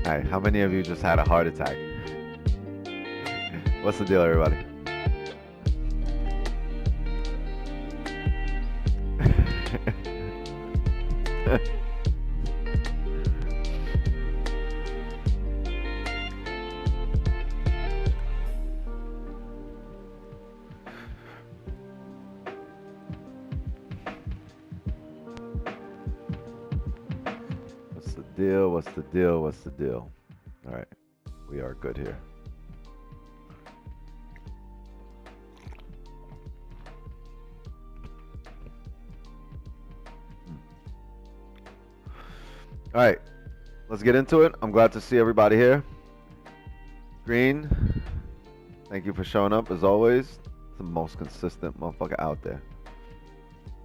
All right, how many of you just had a heart attack? What's the deal, everybody? What's the deal? What's the deal? What's the deal? All right, we are good here. All right, let's get into it. I'm glad to see everybody here. Green, thank you for showing up as always. The most consistent motherfucker out there.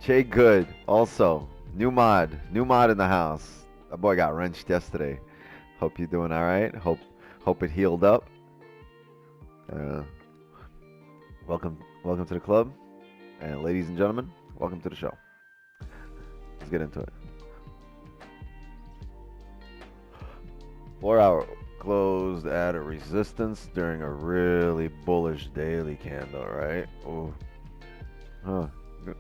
Jay Good, also new mod in the house. That boy got wrenched yesterday. Hope you're doing all right. Hope it healed up. Welcome to the club, and ladies and gentlemen, welcome to the show. Let's get into it. 4-hour closed at a resistance during a really bullish daily candle, right? Oh,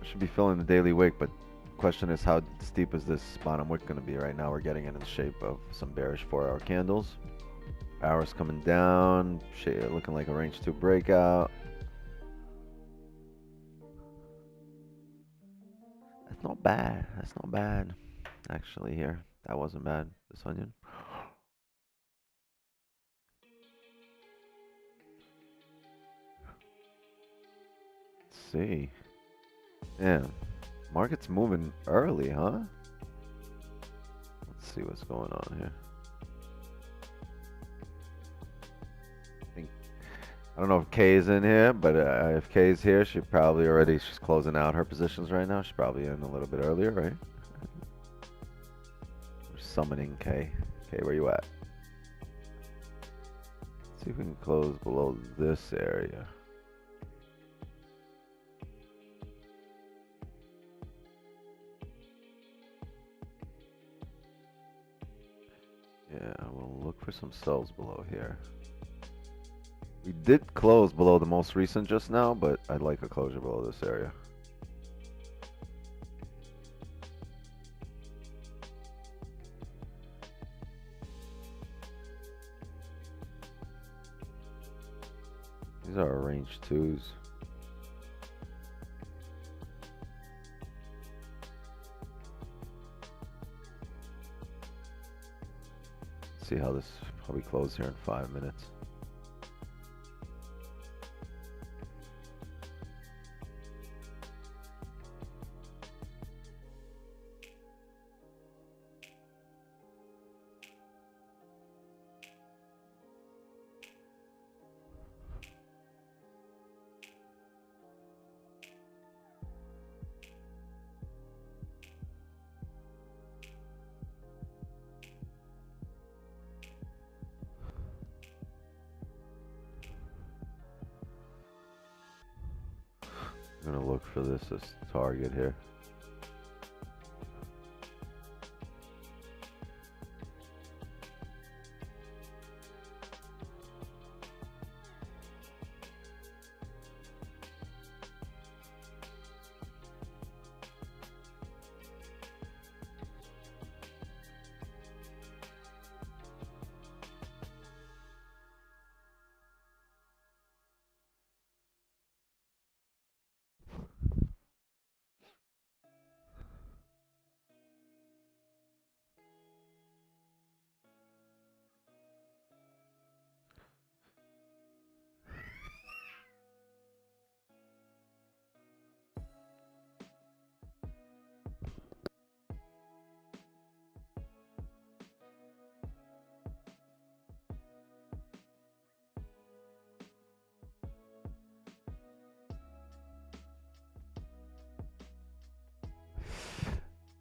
should be filling the daily wick, but question is how steep is this bottom wick going to be? Right now we're getting in the shape of some bearish 4-hour candles. Hours coming down, looking like a range 2 breakout. That's not bad. That's not bad. Actually, here, that wasn't bad. This onion. Let's see. Yeah, market's moving early, huh? Let's see what's going on here. I don't know if Kay's in here, but if Kay's here, she's closing out her positions right now. She's probably in a little bit earlier, right? We're summoning Kay. Kay, where you at? Let's see if we can close below this area. Yeah, we'll look for some sells below here. We did close below the most recent just now, but I'd like a closure below this area. These are our range 2s. See how we close here in 5 minutes. I'm gonna look for this as target here.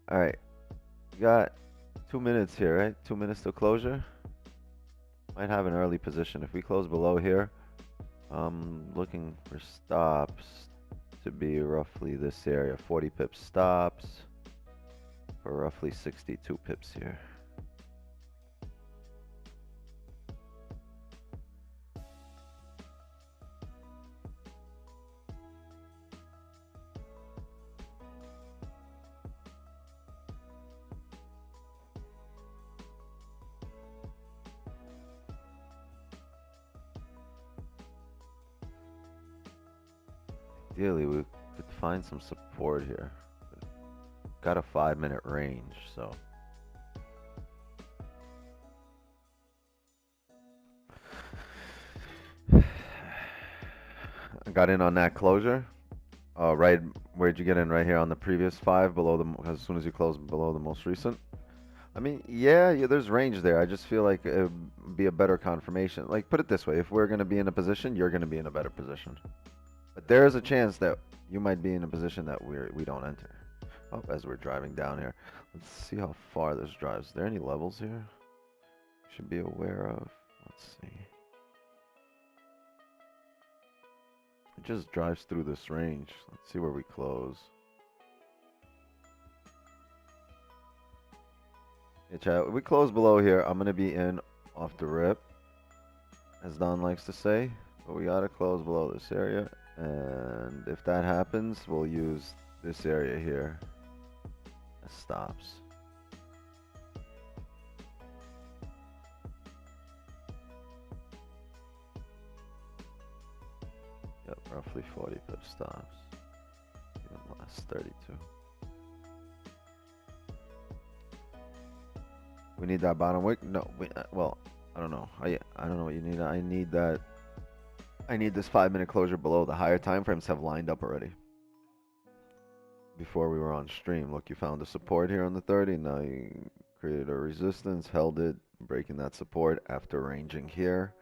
All right, we got 2 minutes here, right? 2 minutes to closure. Might have an early position. If we close below here, I'm looking for stops to be roughly this area. 40 pips stops for roughly 62 pips here. Ideally, we could find some support here. Got a 5-minute range, so. I got in on that closure. Right, where'd you get in? Right here on the previous 5 below the, as soon as you close below the most recent. I mean, yeah, there's range there. I just feel like it would be a better confirmation. Like, put it this way, if we're going to be in a position, you're going to be in a better position. But there is a chance that you might be in a position that we don't enter. Oh, as we're driving down here. Let's see how far this drives. Is there any levels here? Should be aware of. Let's see. It just drives through this range. Let's see where we close. Yeah, chat. We close below here. I'm gonna be in off the rip, as Don likes to say. But we gotta close below this area, and if that happens, we'll use this area here as stops. Yep, roughly 40 pip stops. Even less, 32. We need that bottom wick? No, well, I don't know. I don't know what you need. I need that. I need this 5-minute closure below. The higher time frames have lined up already. Before we were on stream, look, you found a support here on the 30. Now you created a resistance, held it, breaking that support after ranging here.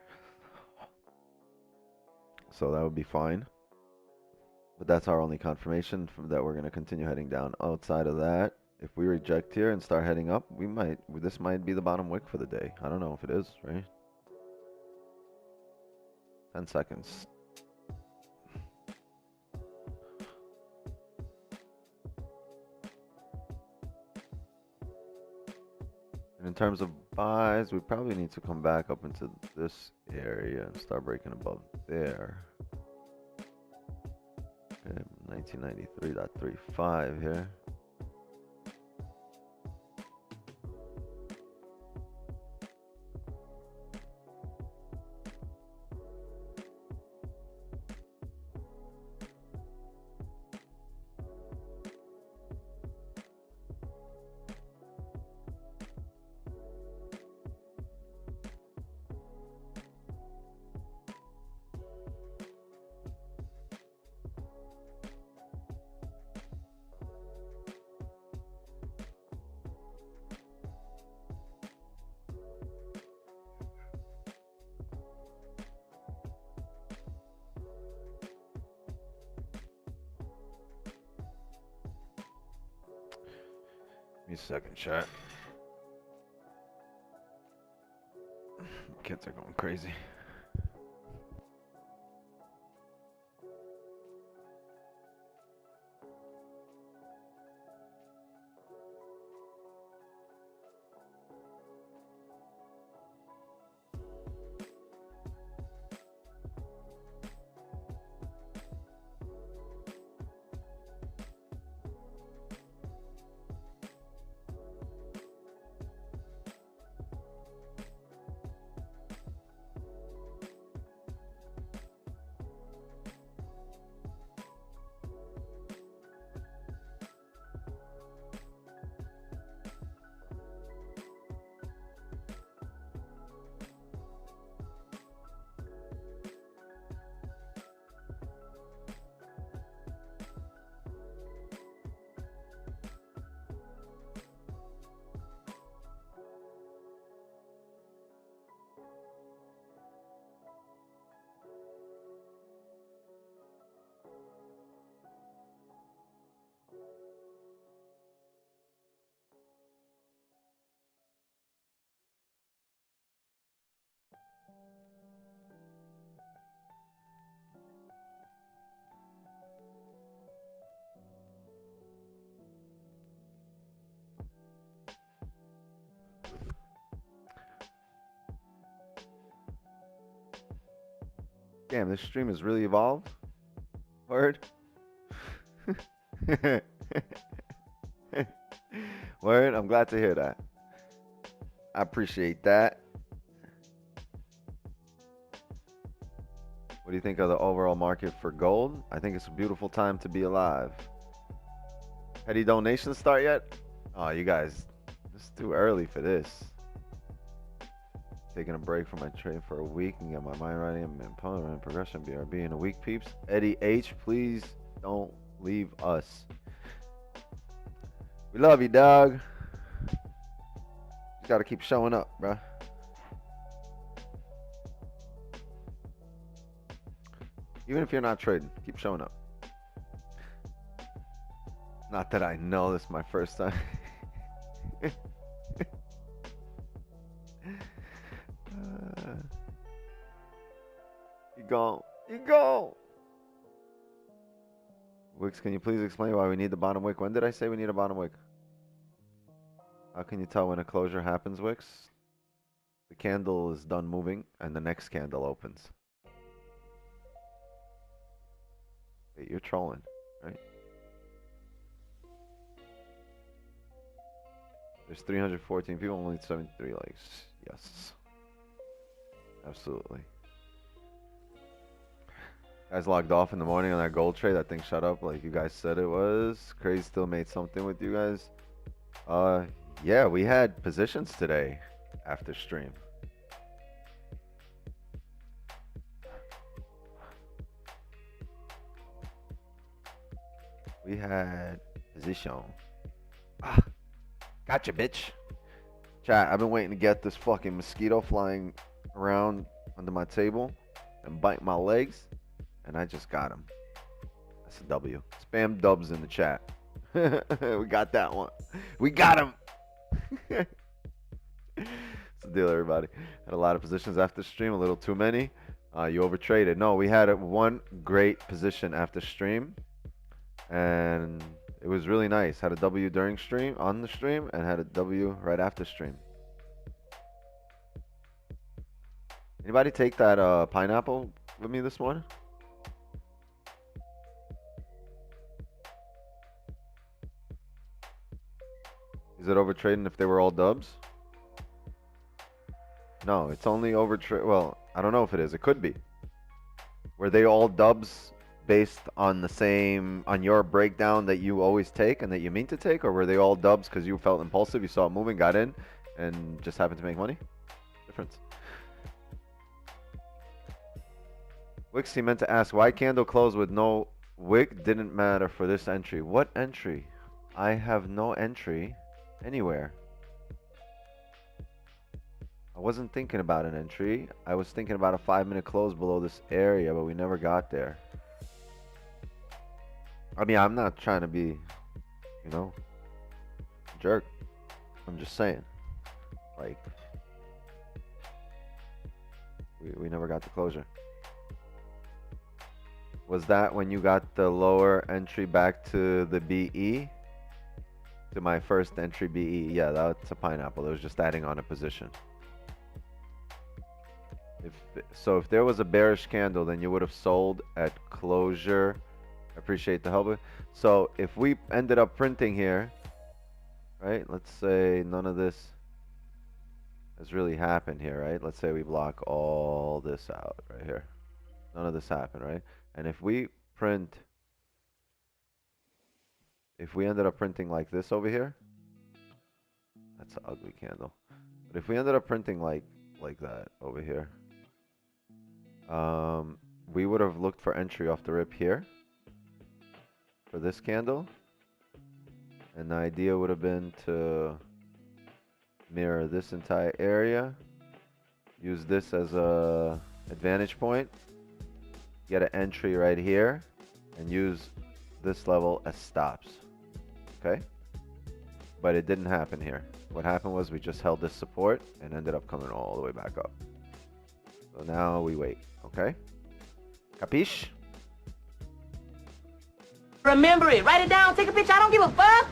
So that would be fine. But that's our only confirmation that we're going to continue heading down. Outside of that, if we reject here and start heading up, this might be the bottom wick for the day. I don't know if it is, right? 10 seconds. And in terms of buys, we probably need to come back up into this area and start breaking above there. Okay, 1993.35 here. Give me a second, chat. Kids are going crazy. Damn, this stream has really evolved. Word. Word, I'm glad to hear that. I appreciate that. What do you think of the overall market for gold? I think it's a beautiful time to be alive. Petty donations start yet? Oh, you guys, it's too early for this. Taking a break from my trade for a week and get my mind right and pulling progression BRB in a week, peeps. Eddie H, please don't leave us. We love you, dog. Just gotta keep showing up, bruh. Even if you're not trading, keep showing up. Not that I know this is my first time. You go. You go. Wicks, can you please explain why we need the bottom wick? When did I say we need a bottom wick? How can you tell when a closure happens, Wicks? The candle is done moving and the next candle opens. Wait, you're trolling, right? There's 314 people, only 73 likes. Yes. Absolutely. Guys logged off in the morning on that gold trade. That thing shut up like you guys said it was. Crazy still made something with you guys. Yeah, we had positions today after stream. We had position. Ah, gotcha, bitch. Chat, I've been waiting to get this fucking mosquito flying around under my table and bite my legs, and I just got him. That's a W. Spam dubs in the chat. We got that one. We got him. It's the deal, everybody. Had a lot of positions after stream, a little too many. You overtraded. No, we had one great position after stream, and it was really nice. Had a W during stream, on the stream, and had a W right after stream. Anybody take that pineapple with me this morning? Is it overtrading if they were all dubs? No, it's only overtrade. Well, I don't know if it is. It could be. Were they all dubs based on the same, on your breakdown that you always take and that you mean to take? Or were they all dubs because you felt impulsive, you saw it moving, got in, and just happened to make money? Difference. Wixie meant to ask, why candle close with no wick didn't matter for this entry? What entry? I have no entry anywhere. I wasn't thinking about an entry. I was thinking about a 5-minute close below this area, but we never got there. I mean, I'm not trying to be, you know, a jerk. I'm just saying, like, we never got the closure. Was that when you got the lower entry back to the BE? To my first entry BE? Yeah, that's a pineapple. It was just adding on a position. If there was a bearish candle, then you would have sold at closure. Appreciate the help. So if we ended up printing here, right? Let's say none of this has really happened here, right? Let's say we block all this out right here. None of this happened, right? And if we print, if we ended up printing like this over here, that's an ugly candle. But if we ended up printing like that over here, we would have looked for entry off the rip here for this candle, and the idea would have been to mirror this entire area, use this as a advantage point, get an entry right here, and use this level as stops. Okay, but it didn't happen here. What happened was we just held this support and ended up coming all the way back up. So now we wait. Okay, capiche? Remember it. Write it down. Take a picture. I don't give a fuck.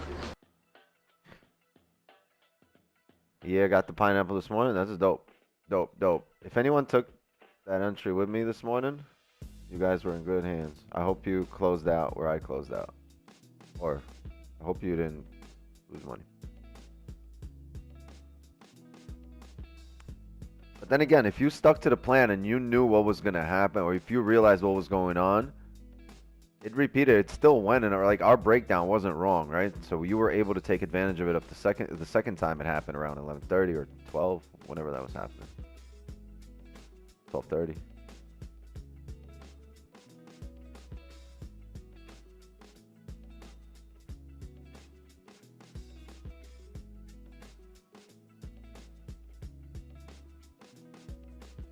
Yeah, got the pineapple this morning. That's dope. Dope. If anyone took that entry with me this morning, you guys were in good hands. I hope you closed out where I closed out. Or I hope you didn't lose money. then again, if you stuck to the plan and you knew what was going to happen, or if you realized what was going on, it repeated. It still went, and like our breakdown wasn't wrong, right? So you were able to take advantage of it up the second time it happened around 11:30 or 12, whenever that was happening. 12:30.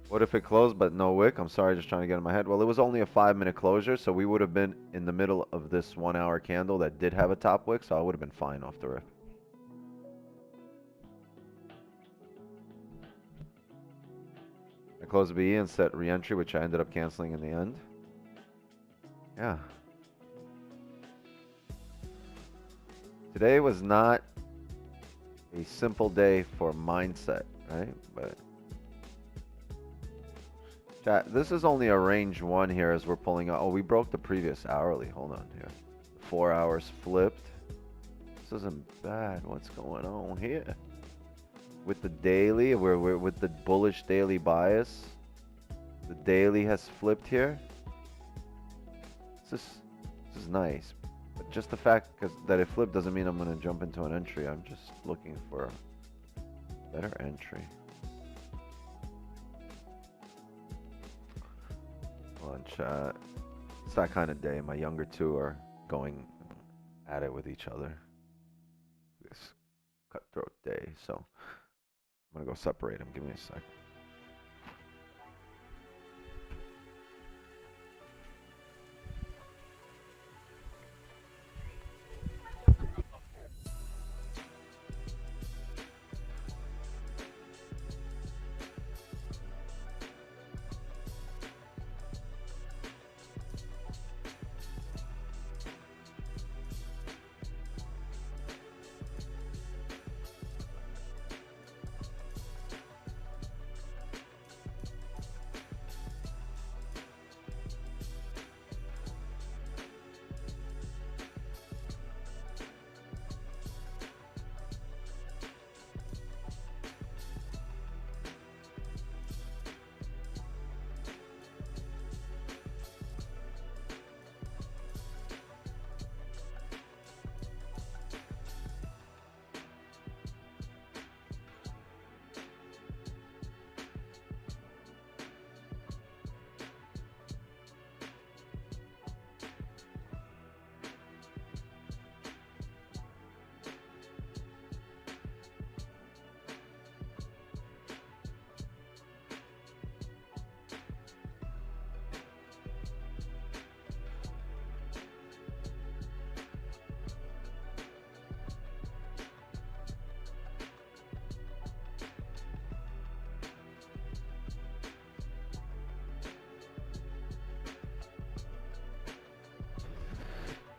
What if it closed but no wick? I'm sorry, just trying to get in my head. Well, it was only a 5-minute closure, so we would have been in the middle of this 1-hour candle that did have a top wick, so I would have been fine off the rip. I closed the BE and set re-entry, which I ended up canceling in the end. Yeah. Today was not a simple day for mindset, right? But chat, this is only a range 1 here as we're pulling out. Oh, we broke the previous hourly. Hold on here. 4 hours flipped. This isn't bad. What's going on here? With the daily, we're with the bullish daily bias. The daily has flipped here. This is nice. But just the fact that it flipped doesn't mean I'm going to jump into an entry. I'm just looking for a better entry. Hold on, chat. It's that kind of day. My younger two are going at it with each other. This cutthroat day. So I'm going to go separate them. Give me a sec.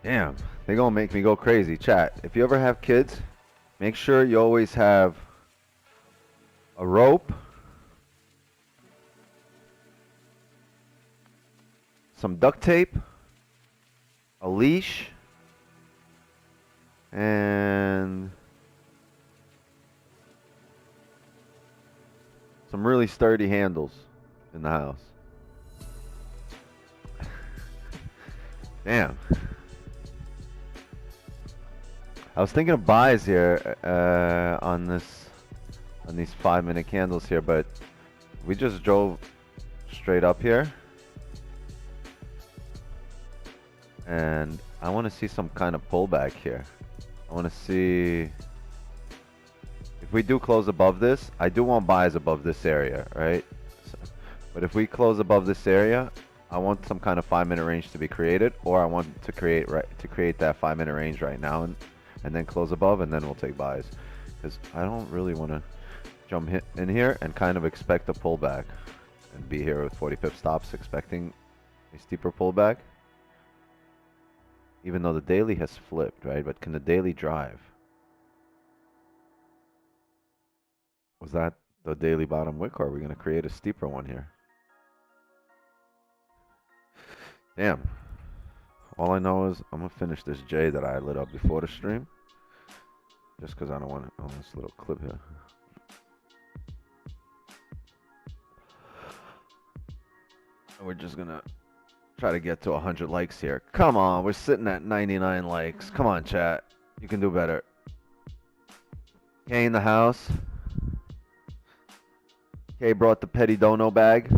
Damn, they gonna make me go crazy. Chat, if you ever have kids, make sure you always have a rope, some duct tape, a leash, and some really sturdy handles in the house. Damn. I was thinking of buys here on these 5-minute candles here, but we just drove straight up here, and I want to see some kind of pullback here. I want to see if we do close above this. I do want buys above this area, right? So, but if we close above this area, I want some kind of 5-minute range to be created, or I want to create that 5-minute range right now and then close above, and then we'll take buys, because I don't really want to jump in here and kind of expect a pullback and be here with 40 pip stops expecting a steeper pullback, even though the daily has flipped, right? But can the daily drive? Was that the daily bottom wick, or are we going to create a steeper one here? Damn. All I know is I'm going to finish this J that I lit up before the stream, just because I don't want it on this little clip here. And we're just gonna try to get to 100 likes here. Come on, we're sitting at 99 likes. Come on, chat. You can do better. Kay in the house. Kay brought the petty dono bag.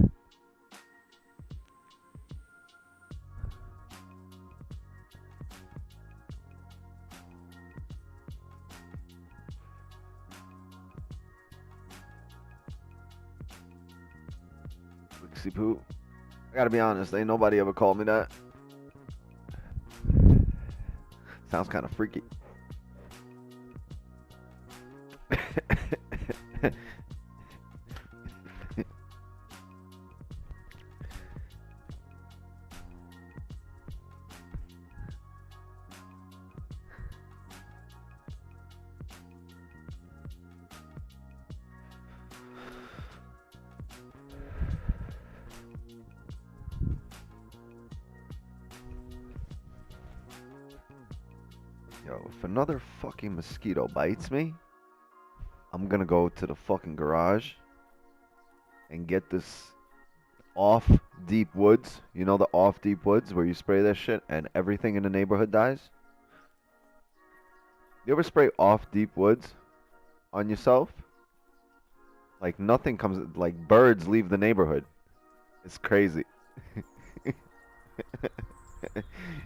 Wixie poo. I gotta be honest, ain't nobody ever called me that. Sounds kind of freaky. Yo, if another fucking mosquito bites me, I'm gonna go to the fucking garage and get this off deep woods. You know the off deep woods where you spray that shit and everything in the neighborhood dies? You ever spray off deep woods on yourself? Like nothing comes, like birds leave the neighborhood. It's crazy.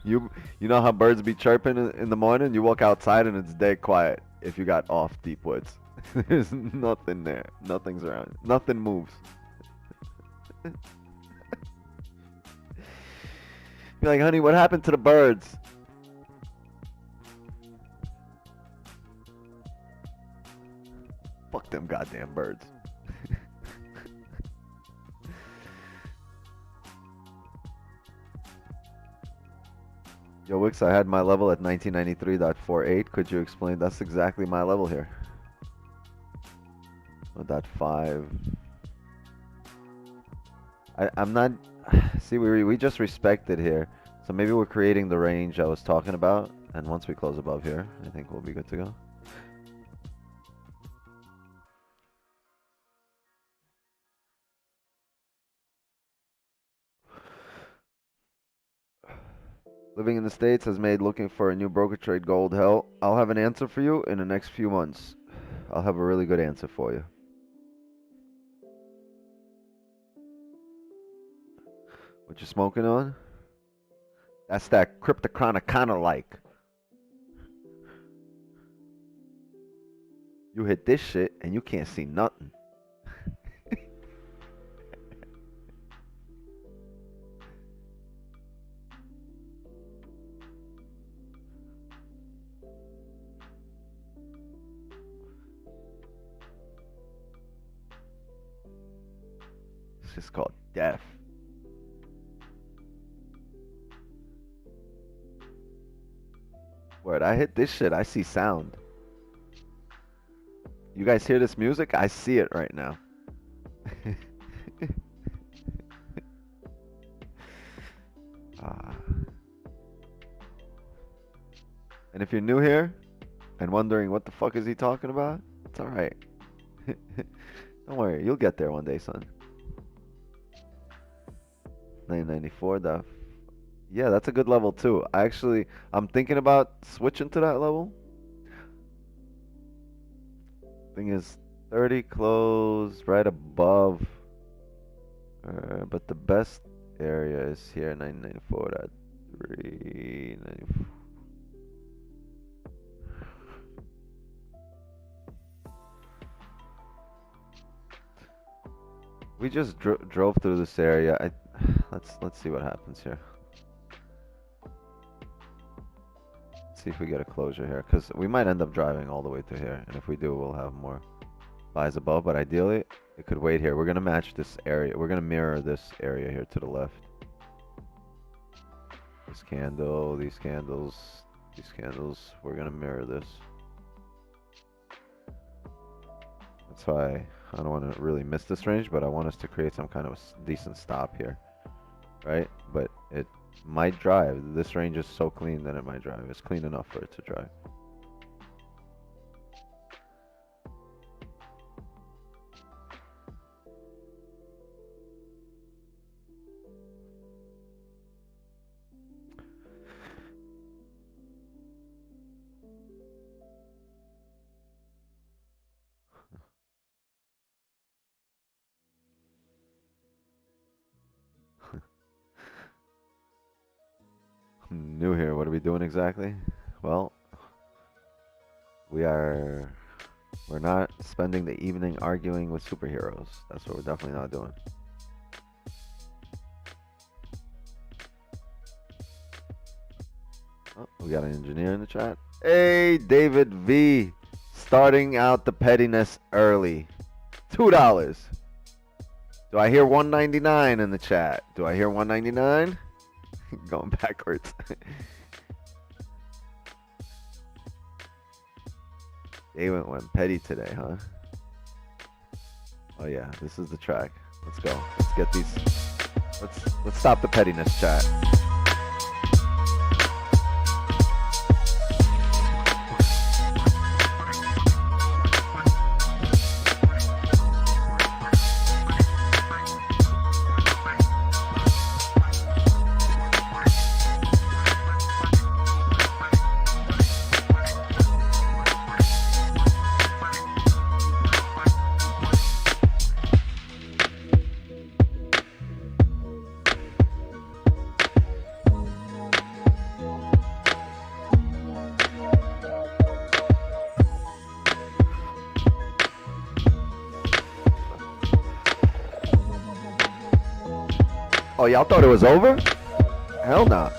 You know how birds be chirping in the morning? You walk outside and it's dead quiet if you got off deep woods. There's nothing there. Nothing's around. Nothing moves. Be like, honey, what happened to the birds? Fuck them goddamn birds. Yo, Wix, I had my level at 1993.48. Could you explain? That's exactly my level here. Oh, .5. I'm not... See, we just respected here. So maybe we're creating the range I was talking about. And once we close above here, I think we'll be good to go. Living in the States has made looking for a new broker trade gold hell. I'll have an answer for you in the next few months. I'll have a really good answer for you. What you smoking on? That's that Cryptochronic kind of like. You hit this shit and you can't see nothing. It's just called death. Word, I hit this shit, I see sound. You guys hear this music? I see it right now. And if you're new here and wondering what the fuck is he talking about, it's alright. Don't worry, you'll get there one day, son. 994, yeah, that's a good level too. I'm thinking about switching to that level. Thing is, 30 close right above. But the best area is here, 994.3. 94. We just drove through this area. Let's see what happens here. See if we get a closure here, because we might end up driving all the way to here, and if we do, we'll have more buys above. But ideally, it could wait here. We're gonna match this area. We're gonna mirror this area here to the left. This candle, these candles, these candles. We're gonna mirror this. That's why I don't want to really miss this range, but I want us to create some kind of a decent stop here, right? But it might drive. This range is so clean that it might drive. It's clean enough for it to drive. I'm new here. What are we doing exactly? Well, we're not spending the evening arguing with superheroes. That's what we're definitely not doing. Oh, we got an engineer in the chat. Hey, David V. Starting out the pettiness early. $2. Do I hear 199 in the chat? Do I hear 199? Going backwards. David went petty today, huh? Oh yeah, this is the track. Let's go. Let's get these. Let's stop the pettiness, chat. Oh, y'all thought it was over? Hell no.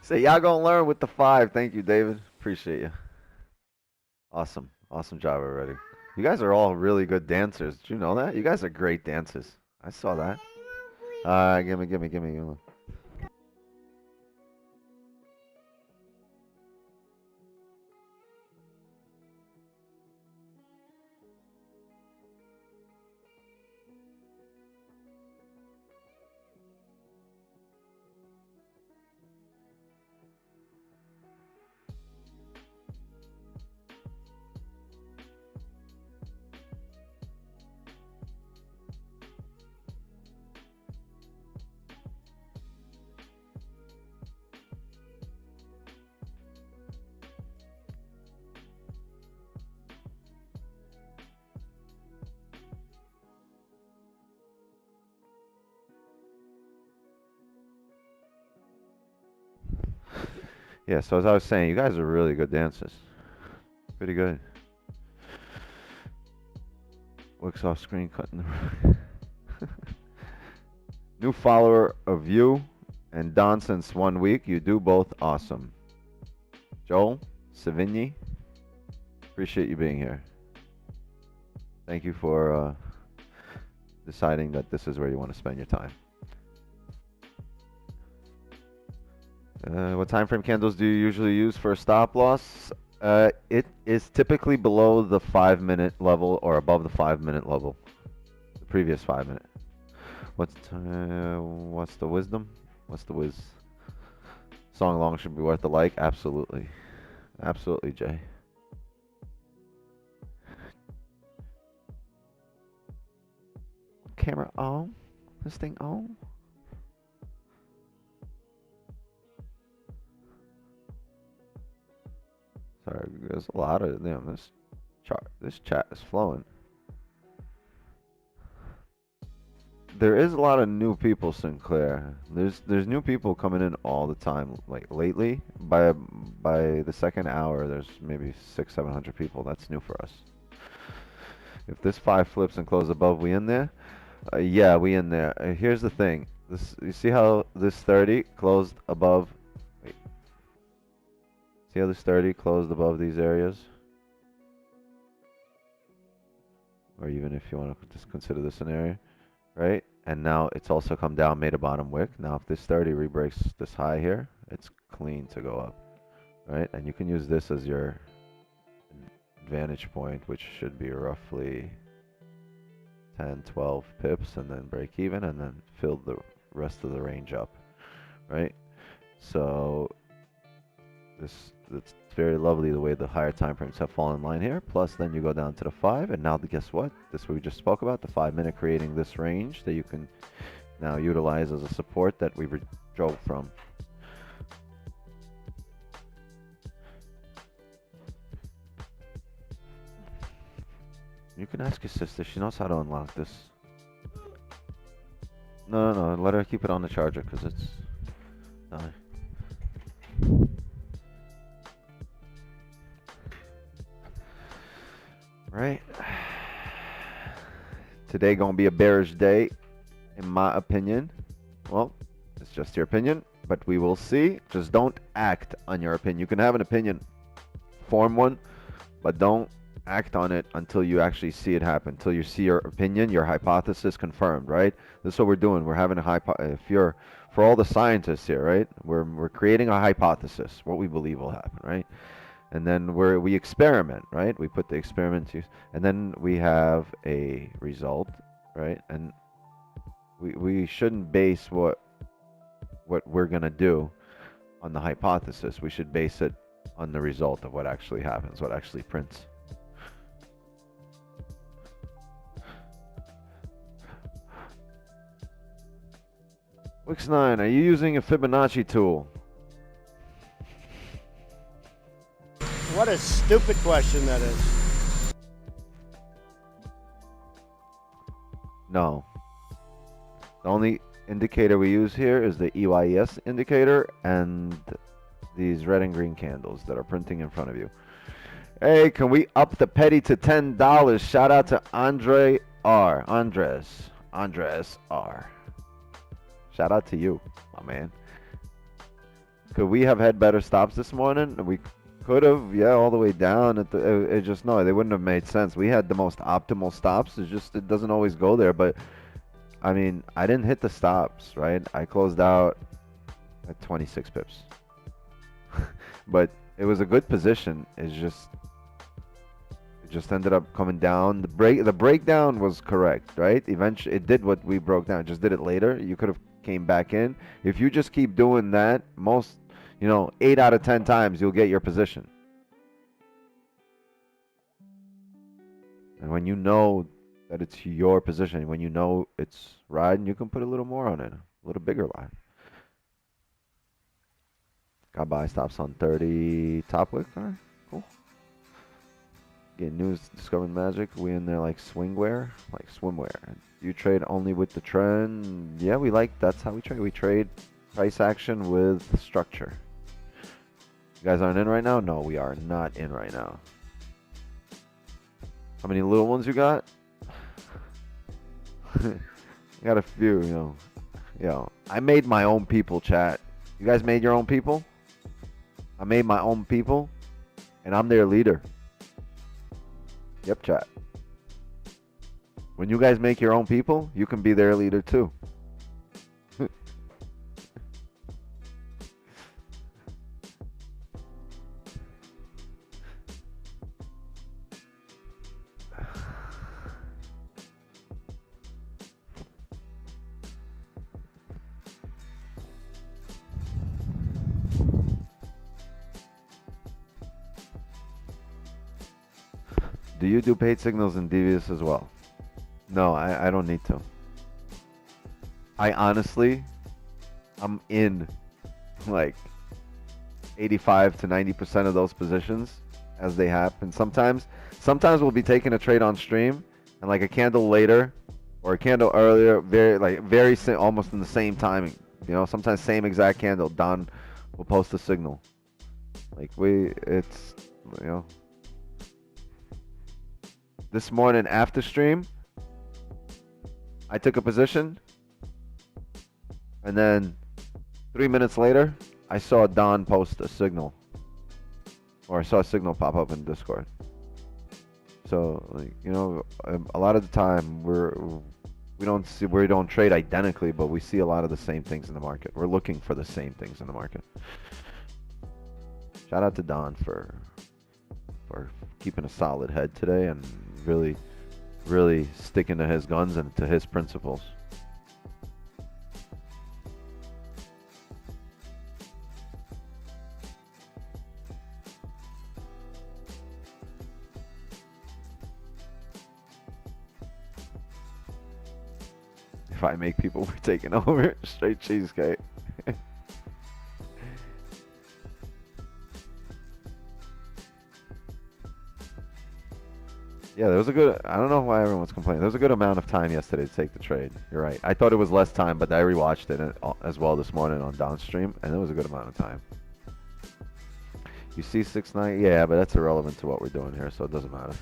Say y'all gonna learn with the 5. Thank you, David. Appreciate you. Awesome. Awesome job already. You guys are all really good dancers. Did you know that? You guys are great dancers. I saw that. Gimme. Yeah, so as I was saying, you guys are really good dancers. Pretty good. Works off screen cutting the new follower of you and Don since 1 week. You do both awesome. Joel Savigny, appreciate you being here. Thank you for deciding that this is where you want to spend your time. What time frame candles do you usually use for a stop loss? It is typically below the 5-minute level or above the 5-minute level. The previous 5-minute. What's the wisdom? What's the whiz? Song long should be worth the like. Absolutely. Absolutely, Jay. Camera on? This thing on? Sorry, there's a lot of them. This chat is flowing. There is a lot of new people, Sinclair. There's new people coming in all the time. Like lately, by the second hour, there's maybe 600-700 people. That's new for us. If this 5 flips and closes above, we in there? Yeah, we in there. Here's the thing. You see how this 30 closed above? Wait. See how this 30 closed above these areas? Or even if you want to just consider this an area, right? And now it's also come down, made a bottom wick. Now if this 30 re-breaks this high here, it's clean to go up, right? And you can use this as your vantage point, which should be roughly 10, 12 pips, and then break even, and then fill the rest of the range up, right? So it's very lovely the way the higher time frames have fallen in line here. Plus, then you go down to the 5, and now guess what? This we just spoke about, the 5-minute creating this range that you can now utilize as a support that we drove from. You can ask your sister. She knows how to unlock this. No, no, no. Let her keep it on the charger because it's... Right. Today gonna be a bearish day, in my opinion. Well, it's just your opinion, but we will see. Just don't act on your opinion. You can have an opinion, form one, but don't act on it until you actually see it happen. Until you see your opinion, your hypothesis confirmed, right? This is what we're doing. We're having a for all the scientists here, right? We're creating a hypothesis, what we believe will happen, right? And then we experiment, right? We put the experiment to, and then we have a result, right? And we shouldn't base what we're gonna do on the hypothesis. We should base it on the result of what actually happens, what actually prints. Wix9, are you using a Fibonacci tool? What a stupid question that is. No. The only indicator we use here is the EYS indicator and these red and green candles that are printing in front of you. Hey, can we up the petty to $10? Shout out to Andres R. Shout out to you, my man. Could we have had better stops this morning? We could have, yeah, all the way down. It just, no, they wouldn't have made sense. We had the most optimal stops. It's just, it doesn't always go there. But, I mean, I didn't hit the stops, right? I closed out at 26 pips. But it was a good position. It just ended up coming down. The breakdown was correct, right? Eventually, it did what we broke down. It just did it later. You could have came back in. If you just keep doing that, 8 out of 10 times you'll get your position. And when you know that it's your position, when you know it's riding, you can put a little more on it, a little bigger line. Got buy stops on 30 top wick. All right, cool. Getting news, discovering magic. We in there like swingwear, like swimwear. You trade only with the trend. Yeah, that's how we trade. We trade price action with structure. You guys aren't in right now? No, we are not in right now. How many little ones you got? You got a few, I made my own people, chat. You guys made your own people? I made my own people, and I'm their leader. Yep, chat. When you guys make your own people, you can be their leader too. Do you do paid signals in Devious as well? No, I don't need to. I honestly, I'm in like 85 to 90% of those positions as they happen. Sometimes we'll be taking a trade on stream and like a candle later or a candle earlier, almost in the same timing. Sometimes same exact candle. Don will post a signal. This morning after stream, I took a position, and then 3 minutes later, I saw Don post a signal, or I saw a signal pop up in Discord. So, a lot of the time we don't trade identically, but we see a lot of the same things in the market. We're looking for the same things in the market. Shout out to Don for keeping a solid head today and really sticking to his guns and to his principles. If I make people, we're taking over. Straight cheesecake. Yeah, there was a good. I don't know why everyone's complaining. There was a good amount of time yesterday to take the trade. You're right. I thought it was less time, but I rewatched it as well this morning on downstream, and it was a good amount of time. You see 6-9? Yeah, but that's irrelevant to what we're doing here, so it doesn't matter.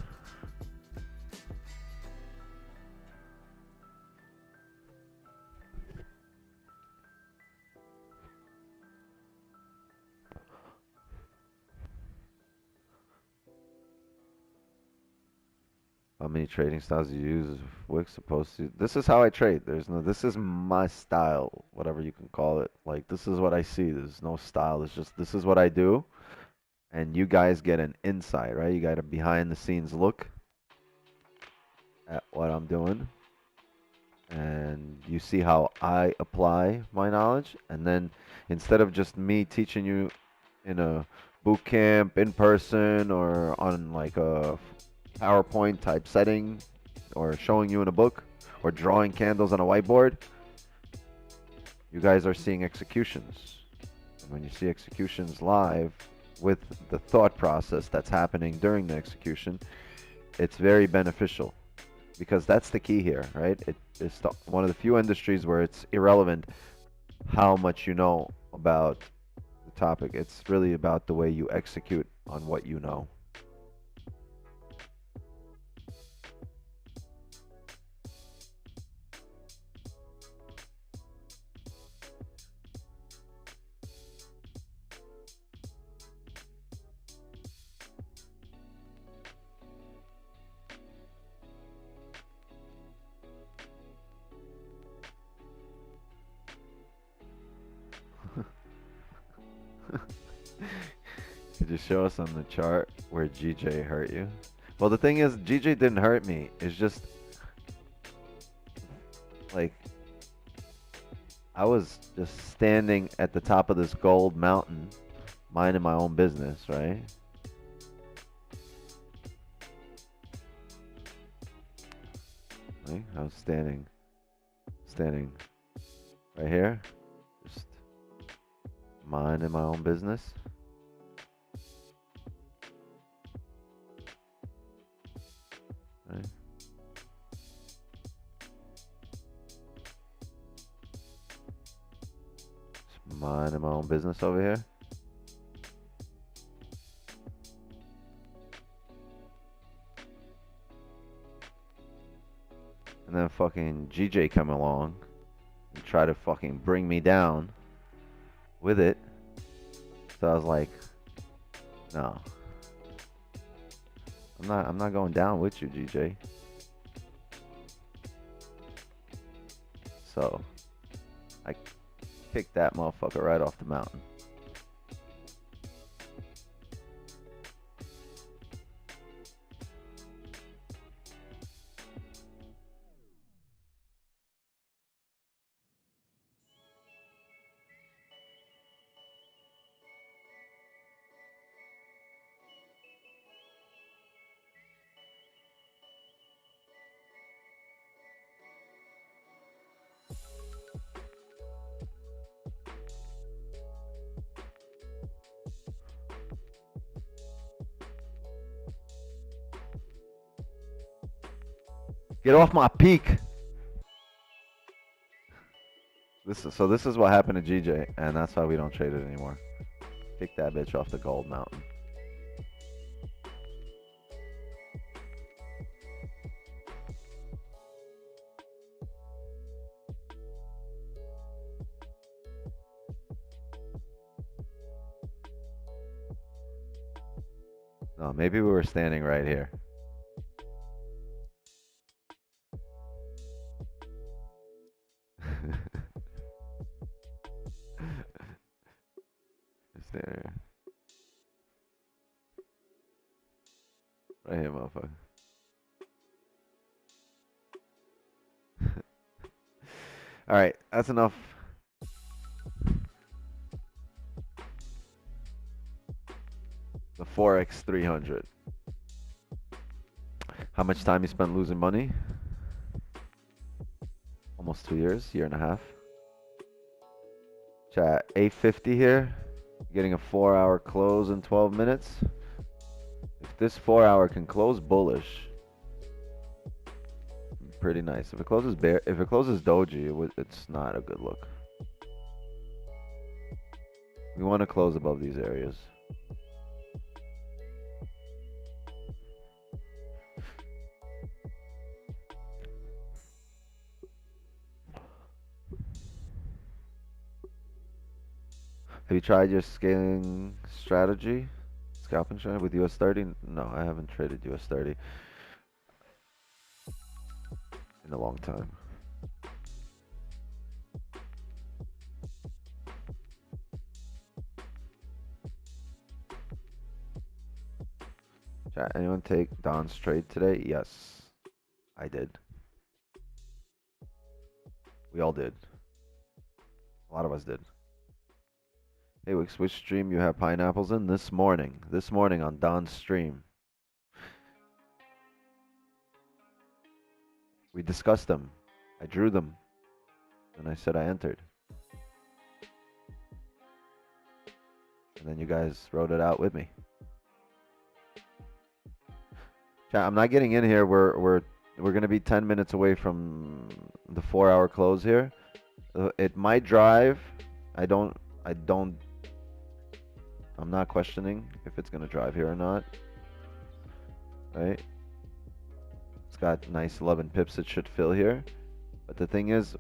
How many trading styles do you use? Wix supposed to? This is how I trade. There's no. This is my style, whatever you can call it. Like this is what I see. There's no style. It's just this is what I do, and you guys get an insight, right? You got a behind the scenes look at what I'm doing, and you see how I apply my knowledge. And then instead of just me teaching you in a boot camp, in person, or on like a PowerPoint type setting, or showing you in a book, or drawing candles on a whiteboard, you guys are seeing executions. And when you see executions live with the thought process that's happening during the execution, it's very beneficial because that's the key here, right? It's one of the few industries where it's irrelevant how much you know about the topic. It's really about the way you execute on what you know. Could you show us on the chart where GJ hurt you? Well, the thing is, GJ didn't hurt me. It's just like I was just standing at the top of this gold mountain, minding my own business, right? Right? I was standing right here, just minding my own business. Right? Just minding my own business over here. And then fucking GJ come along and try to fucking bring me down with it. So I was like, no. I'm not going down with you, GJ. So I kicked that motherfucker right off the mountain. Get off my peak. This is what happened to GJ, and that's why we don't trade it anymore. Kick that bitch off the gold mountain. No, maybe we were standing right here. Just stay there. Right here, motherfucker. All right, that's enough. The FOREX 300. How much time you spent losing money? Almost 2 years, year and a half. Chat, 850 here. Getting a 4-hour close in 12 minutes. If this 4-hour can close bullish, pretty nice. If it closes bear, if it closes doji, it's not a good look. We want to close above these areas. Have you tried your scaling strategy, scalping strategy with US 30? No, I haven't traded US 30 in a long time. Chat, anyone take Don's trade today? Yes, I did. We all did. A lot of us did. Hey Wix, which stream you have pineapples in? This morning. This morning on Don's stream. We discussed them. I drew them. And I said I entered. And then you guys wrote it out with me. Chat, I'm not getting in here. We're gonna be 10 minutes away from the 4-hour close here. It might drive. I'm not questioning if it's gonna drive here or not. Right? It's got nice 11 pips it should fill here. But the thing is,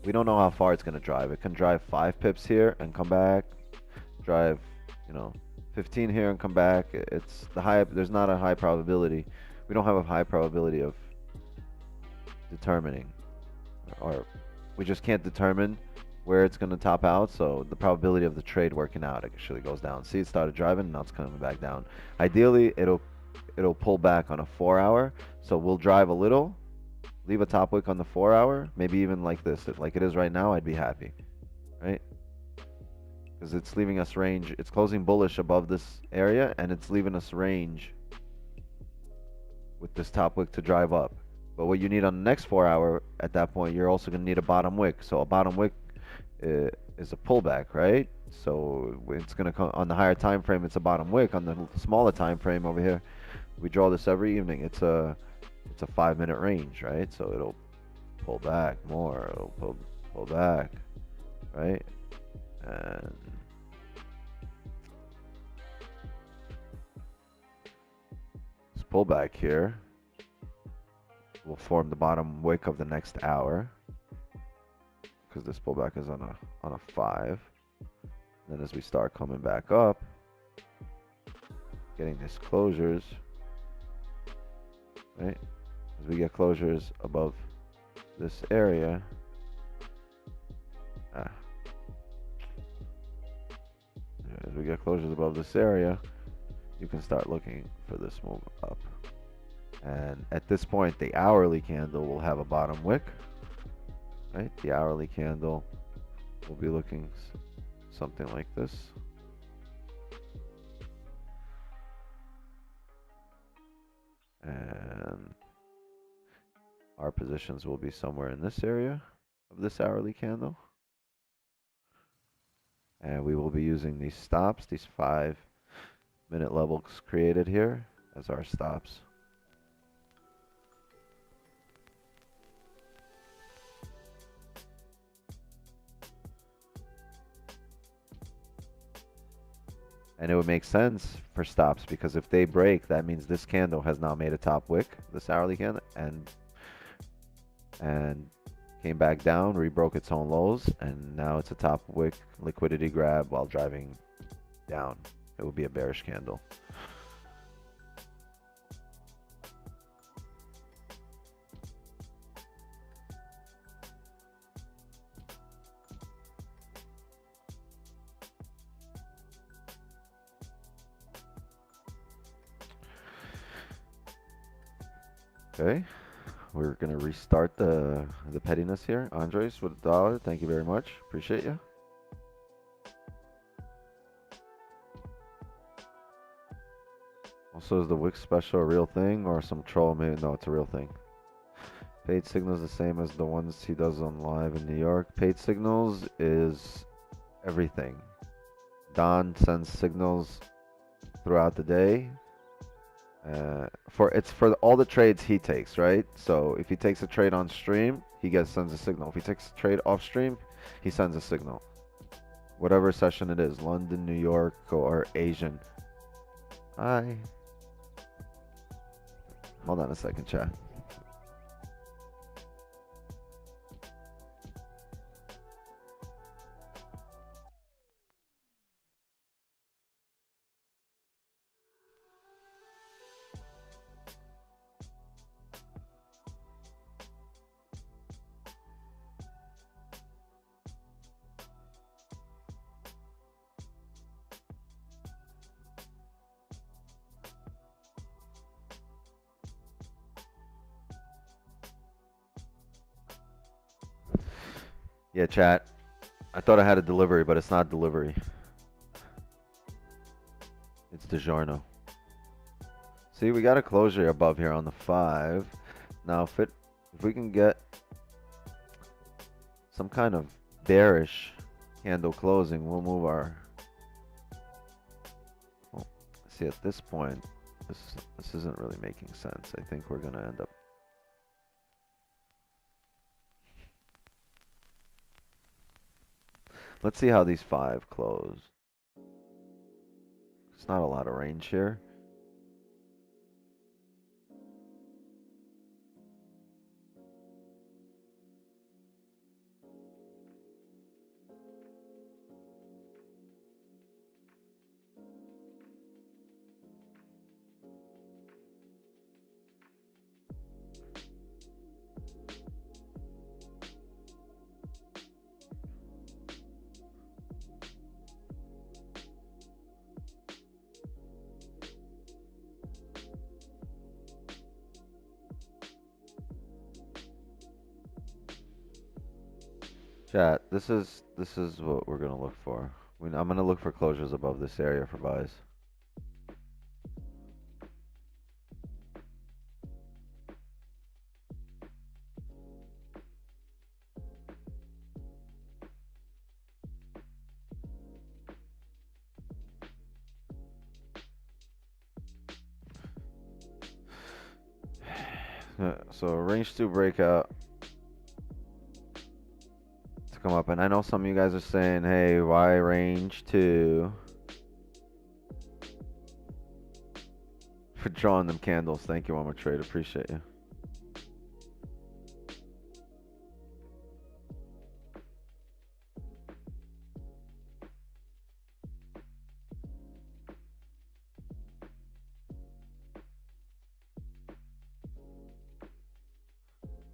we don't know how far it's gonna drive. It can drive 5 pips here and come back. Drive, 15 here and come back. It's the high. There's not a high probability. We don't have a high probability of determining, or we just can't determine where it's going to top out. So the probability of the trade working out actually goes down. See, it started driving, now it's coming back down. Ideally, it'll pull back on a 4-hour. So we'll drive a little, leave a top wick on the 4-hour, maybe even like this. If like it is right now, I'd be happy, right? Because it's leaving us range. It's closing bullish above this area, and it's leaving us range with this top wick to drive up. But what you need on the next 4-hour, at that point, you're also going to need a bottom wick. So a bottom wick is a pullback, right? So it's going to come on the higher time frame. It's a bottom wick. On the smaller time frame over here, we draw this every evening. It's a 5-minute range, right? So it'll pull back more. It'll pull back, right? And this pullback here will form the bottom wick of the next hour, because this pullback is on a 5. Then as we start coming back up, getting these closures, right? As we get closures above this area, as we get closures above this area, you can start looking for this move up. And at this point, the hourly candle will have a bottom wick, right? The hourly candle will be looking something like this. And our positions will be somewhere in this area of this hourly candle. And we will be using these stops, these 5-minute levels created here, as our stops. And it would make sense for stops, because if they break, that means this candle has now made a top wick, this hourly candle, and came back down, rebroke its own lows, and now it's a top wick liquidity grab while driving down. It would be a bearish candle. Okay. We're gonna restart the pettiness here. Andres with $1. Thank you very much. Appreciate you. Also, is the Wix special a real thing or some troll? Maybe no, it's a real thing. Paid signals the same as the ones he does on live in New York. Paid signals is everything. Don sends signals throughout the day. It's for all the trades he takes, right? So if he takes a trade on stream, sends a signal. If he takes a trade off stream, he sends a signal. Whatever session it is, London, New York, or Asian. Hold on a second, chat. Yeah, chat. I thought I had a delivery, but it's not delivery. It's DiGiorno. See, we got a closure above here on the 5. Now, if we can get some kind of bearish candle closing, we'll move our... Well, see, at this point, this isn't really making sense. I think we're going to end up... Let's see how these 5 close. It's not a lot of range here. Chat, this is what we're gonna look for. I'm gonna look for closures above this area for buys. So range 2 breakout to come up, and I know some of you guys are saying, "Hey, why range 2?" For drawing them candles. Thank you, Armor Trade. Appreciate you.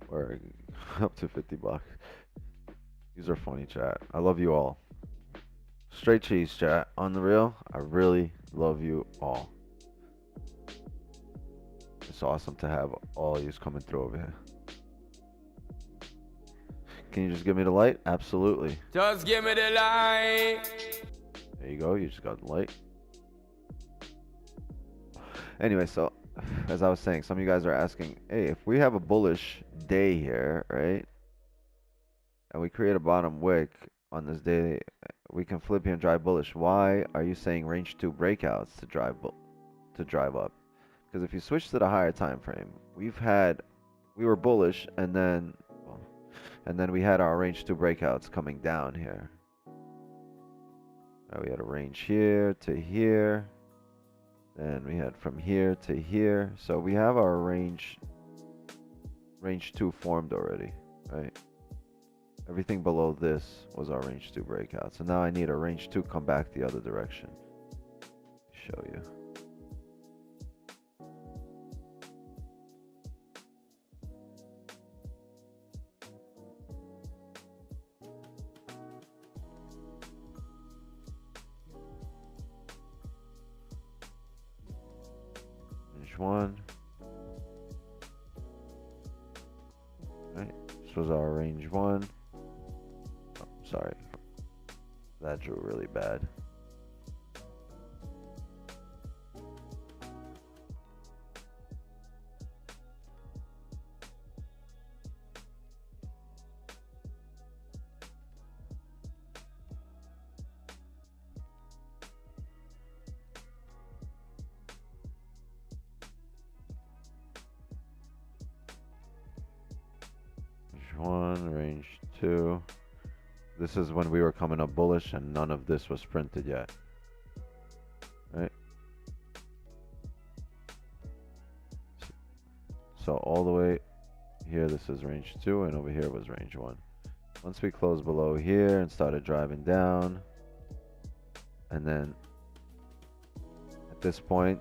Or up to $50. These are funny, chat. I love you all. Straight cheese, chat. On the real, I really love you all. It's awesome to have all of you coming through over here. Can you just give me the light? Absolutely. Just give me the light. There you go. You just got the light. Anyway, so as I was saying, some of you guys are asking, hey, if we have a bullish day here, right? And we create a bottom wick on this day, we can flip here and drive bullish. Why are you saying range 2 breakouts to drive up? Because if you switch to the higher time frame, we were bullish, and then we had our range 2 breakouts coming down here. We had a range here to here. Then we had from here to here. So we have our range 2 formed already, right? Everything below this was our range 2 breakout. So now I need a range 2 come back the other direction. Show you. Range 1. This was our range 1. Oh, sorry. That drew really bad. Range 1, range 2. This is when we were coming up bullish and none of this was printed yet. Right? So all the way here, this is range 2, and over here was range 1. Once we closed below here and started driving down, and then at this point,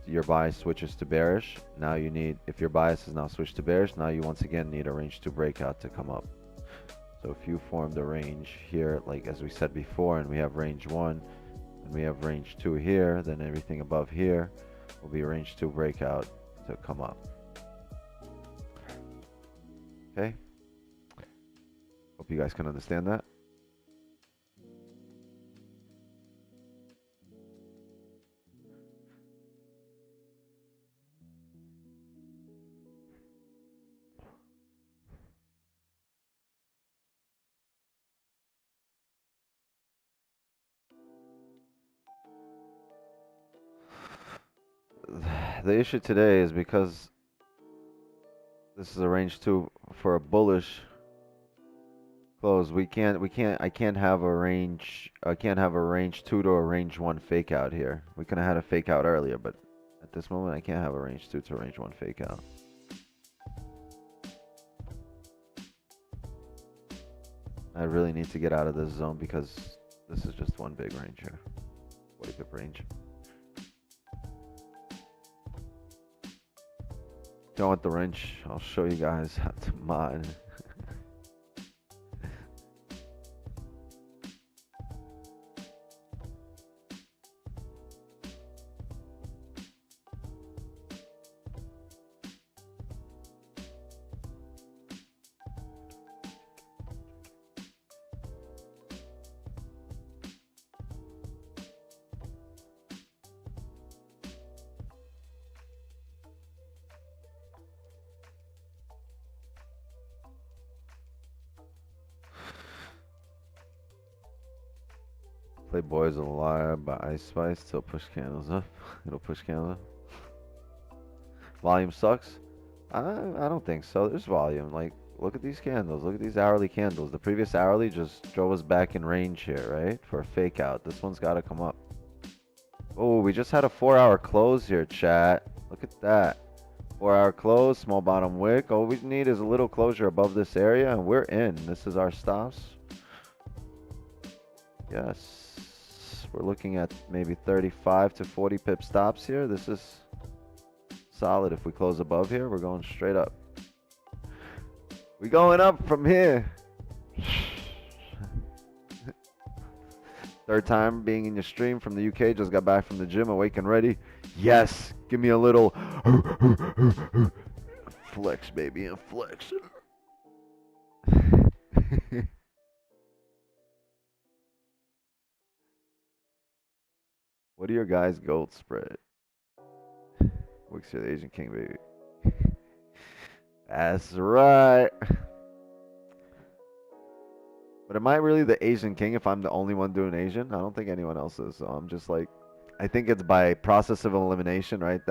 your bias switches to bearish. Now you need, if your bias is now switched to bearish, now you once again need a range 2 breakout to come up. So if you formed a range here, like as we said before, and we have range 1, and we have range 2 here, then everything above here will be range 2 breakout to come up. Okay? Hope you guys can understand that. The issue today is because this is a range 2 for a bullish close. I can't have a range 2 to a range 1 fake out here. We could have had a fake out earlier, but at this moment I can't have a range 2 to a range 1 fake out. I really need to get out of this zone because this is just one big range here. 40 pip range. If you want the wrench, I'll show you guys how to mod. Playboy's a liar by Ice Spice. Still push candles up. It'll push candles up. Volume sucks? I don't think so. There's volume. Like, look at these candles. Look at these hourly candles. The previous hourly just drove us back in range here, right? For a fake out. This one's got to come up. Oh, we just had a 4-hour close here, chat. Look at that. 4-hour close, small bottom wick. All we need is a little closure above this area, and we're in. This is our stops. Yes. We're looking at maybe 35 to 40 pip stops here. This is solid. If we close above here, we're going straight up. We're going up from here. Third time being in your stream from the UK. Just got back from the gym, awake and ready. Yes. Give me a little flex, baby, and flex. What are your guys' gold spread? Wicks, you're the Asian king, baby. That's right. But am I really the Asian king if I'm the only one doing Asian? I don't think anyone else is. So I'm just like, I think it's by process of elimination, right?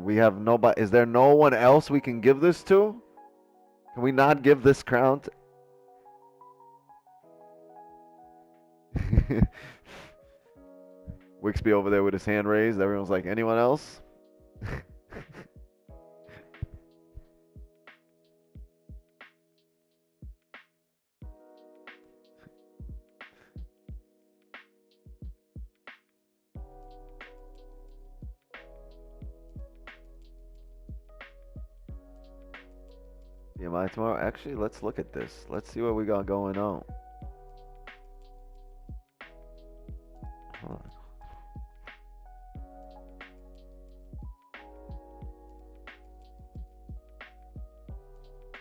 We have nobody. Is there no one else we can give this to? Can we not give this crown to? Wixby over there with his hand raised. Everyone's like, anyone else? PMI tomorrow? Actually, let's look at this. Let's see what we got going on. Hold on.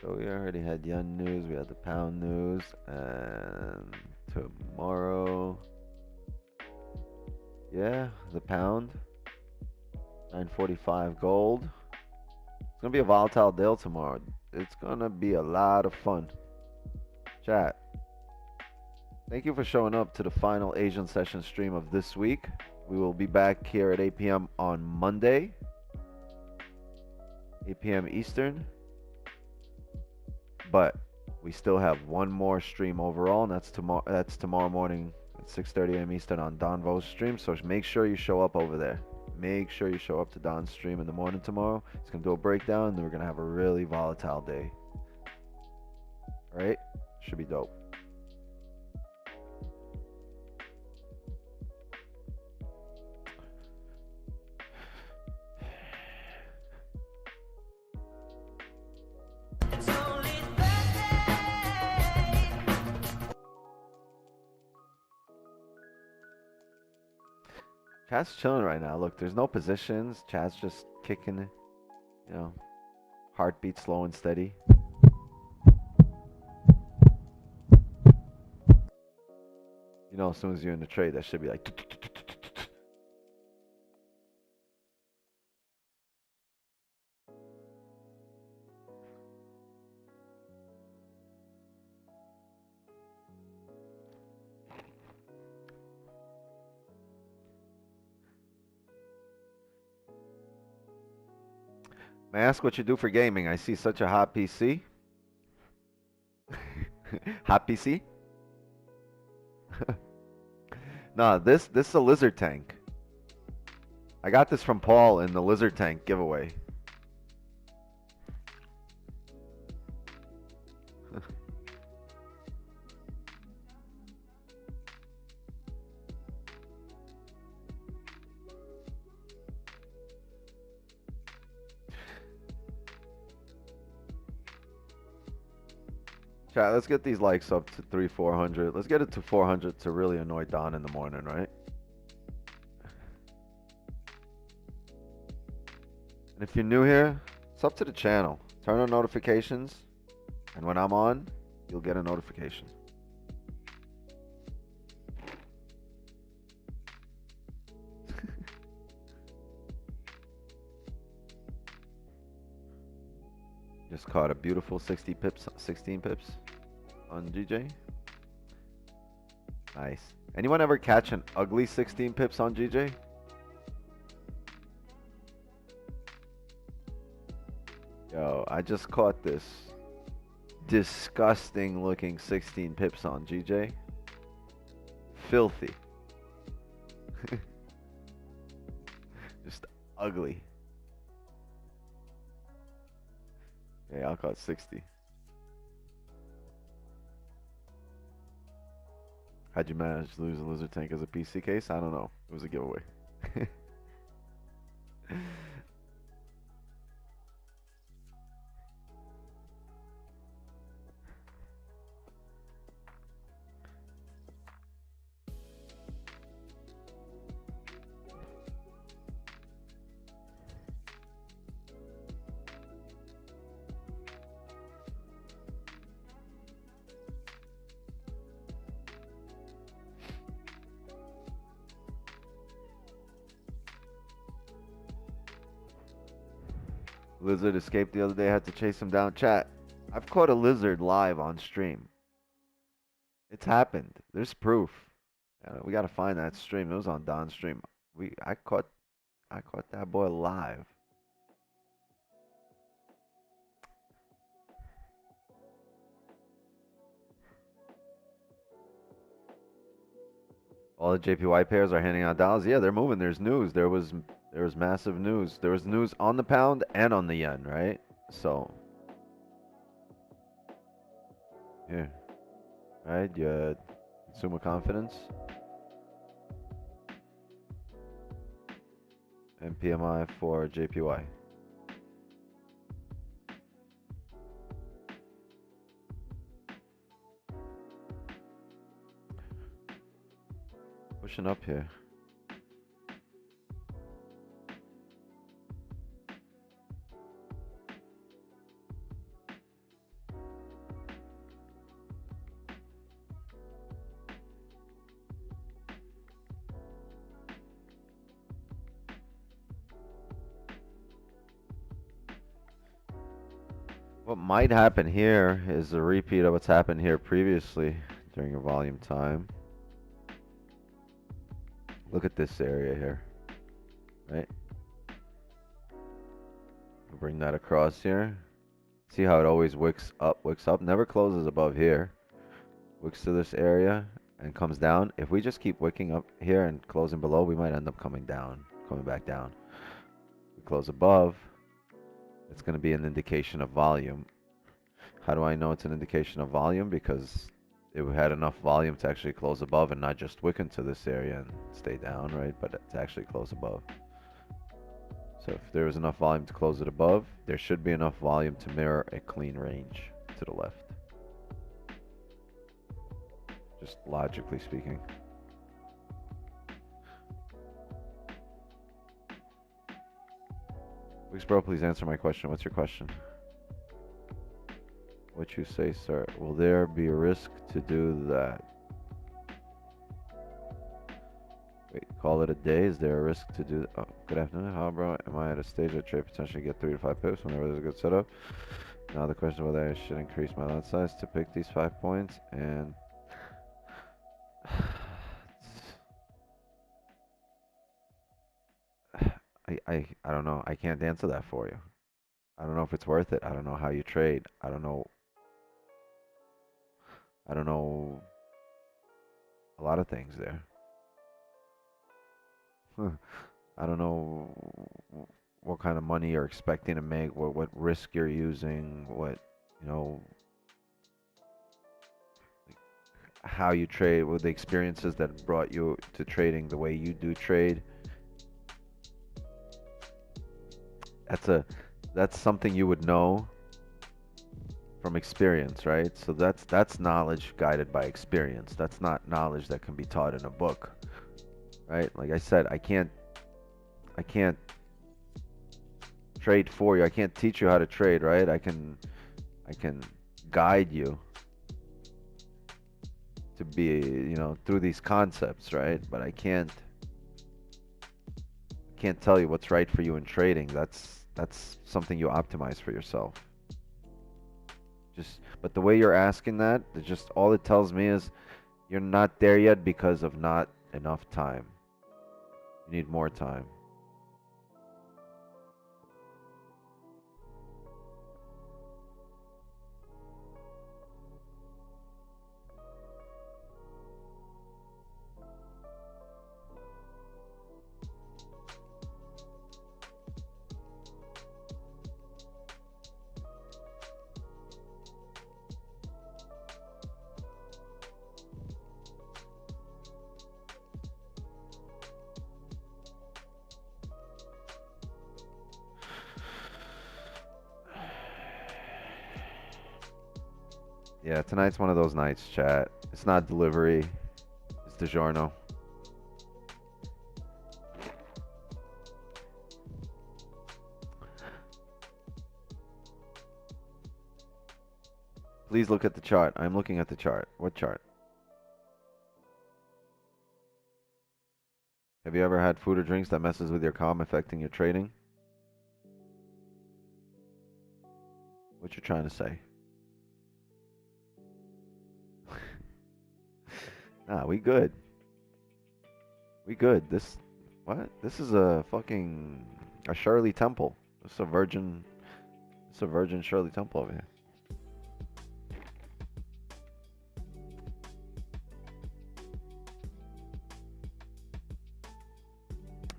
So So we already had yen news, we had the pound news, and tomorrow, yeah, the pound, 945 gold. It's gonna be a volatile deal tomorrow. It's gonna be a lot of fun. Chat, thank you for showing up to the final Asian session stream of this week. We will be back here at 8 p.m. on Monday, 8 p.m. Eastern. But we still have one more stream overall, and that's tomorrow morning at 6:30 a.m. Eastern on Don Vo's stream. So make sure you show up over there. Make sure you show up to Don's stream in the morning tomorrow. He's gonna do a breakdown, and then we're gonna have a really volatile day. All right, should be dope. Chat's chilling right now. Look, there's no positions. Chat's just kicking it. You know, heartbeat slow and steady. You know, as soon as you're in the trade, that should be like. May I ask what you do for gaming? I see such a hot PC. Hot PC? Nah, this is a lizard tank. I got this from Paul in the lizard tank giveaway. Chat, let's get these likes up to 400. Let's get it to 400 to really annoy Don in the morning, right? And if you're new here, sub to the channel. Turn on notifications. And when I'm on, you'll get a notification. Just caught a beautiful 16 pips on GJ. Nice. Anyone ever catch an ugly 16 pips on GJ? Yo, I just caught this disgusting looking 16 pips on GJ. Filthy. Just ugly. Yeah, I'll call it 60. How'd you manage to lose a lizard tank as a PC case? I don't know. It was a giveaway. Lizard escaped the other day. I had to chase him down. Chat, I've caught a lizard live on stream. It's happened. There's proof. We gotta find that stream. It was on Don's stream. I caught that boy live. All the JPY pairs are handing out dollars. Yeah, they're moving. There's news. There was massive news. There was news on the pound and on the yen, right? So, here, right? You had consumer confidence and PMI for JPY. Pushing up here. What might happen here is a repeat of what's happened here previously during a volume time. Look at this area here, right? We'll bring that across here. See how it always wicks up, never closes above here. Wicks to this area and comes down. If we just keep wicking up here and closing below, we might end up coming back down. We close above, it's going to be an indication of volume. How do I know it's an indication of volume? Because it had enough volume to actually close above and not just wick into this area and stay down, right? But to actually close above. So if there was enough volume to close it above, there should be enough volume to mirror a clean range to the left. Just logically speaking. Wix Bro, please answer my question. What's your question? What you say, sir? Will there be a risk to do that? Wait, call it a day. Is there a risk to do that? Oh, good afternoon. How, bro? Am I at a stage that trade potentially get 3 to 5 pips whenever there's a good setup? Now the question is whether I should increase my lot size to pick these 5 points and I don't know. I can't answer that for you. I don't know if it's worth it. I don't know how you trade. I don't know a lot of things there. I don't know what kind of money you're expecting to make, what risk you're using, what, you know, how you trade, what the experiences that brought you to trading the way you do trade. That's something you would know from experience, right? So that's knowledge guided by experience. That's not knowledge that can be taught in a book, right? Like I said, I can't trade for you. I can't teach you how to trade, right? I can guide you to be, you know, through these concepts, right? But I can't tell you what's right for you in trading. That's something you optimize for yourself. But the way you're asking that, just all it tells me is you're not there yet because of not enough time. You need more time. Yeah, tonight's one of those nights, chat. It's not delivery. It's DiGiorno. Please look at the chart. I'm looking at the chart. What chart? Have you ever had food or drinks that messes with your calm, affecting your trading? What you trying to say? Nah, we good. We good. What? This is a fucking a Shirley Temple. It's a virgin Shirley Temple over here.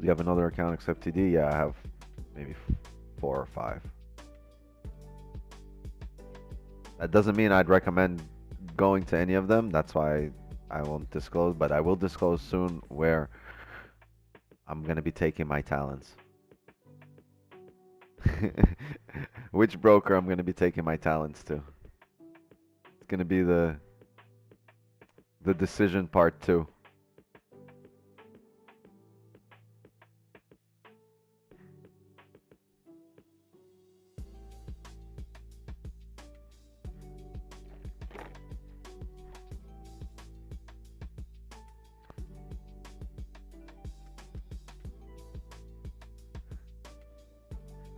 You have another account except TD? Yeah, I have maybe 4 or 5. That doesn't mean I'd recommend going to any of them. That's why I won't disclose, but I will disclose soon where I'm going to be taking my talents. Which broker I'm going to be taking my talents to. It's going to be the decision part 2.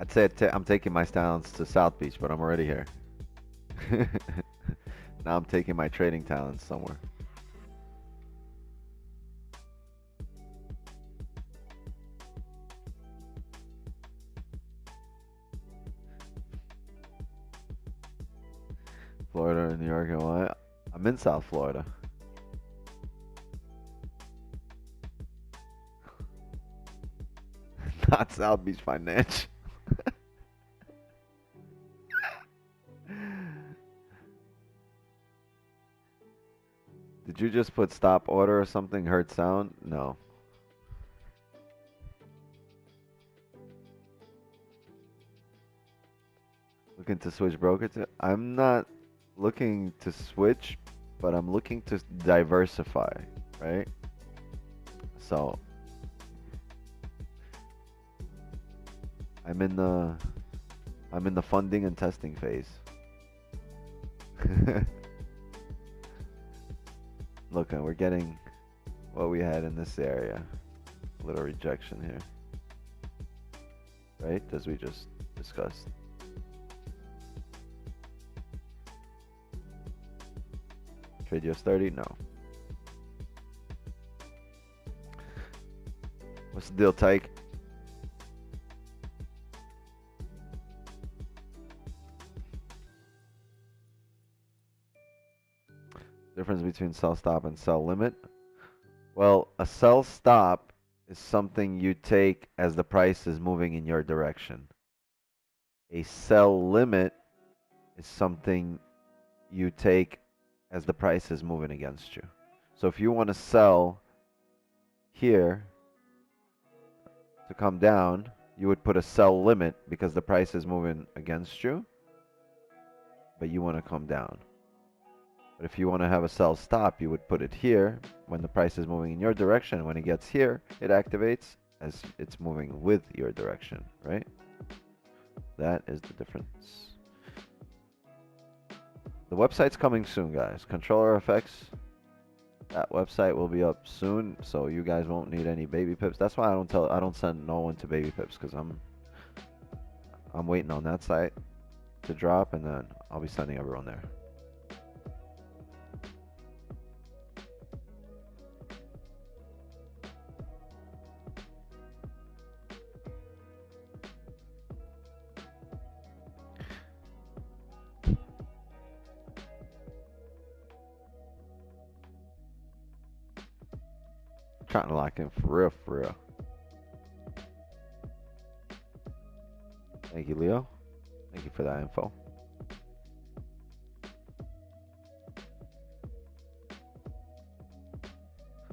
I'd say I'm taking my talents to South Beach, but I'm already here. Now I'm taking my trading talents somewhere. Florida and New York and what? I'm in South Florida. Not South Beach Financial. Did you just put stop order or something? Heard sound? No. Looking to switch broker to? I'm not looking to switch, but I'm looking to diversify, right? So I'm in the funding and testing phase. Look, we're getting what we had in this area. A little rejection here. Right? As we just discussed. Trade US 30? No. What's the deal, Tyke? Difference between sell stop and sell limit? Well, a sell stop is something you take as the price is moving in your direction. A sell limit is something you take as the price is moving against you. So if you want to sell here to come down, you would put a sell limit because the price is moving against you, but you want to come down. But if you want to have a sell stop, you would put it here when the price is moving in your direction. When it gets here, it activates as it's moving with your direction, right? That is the difference. The website's coming soon, guys. Controller effects. That website will be up soon, so you guys won't need any baby pips. That's why I don't send no one to baby pips, because I'm waiting on that site to drop, and then I'll be sending everyone there. Trying to lock in for real, for real. Thank you, Leo. Thank you for that info.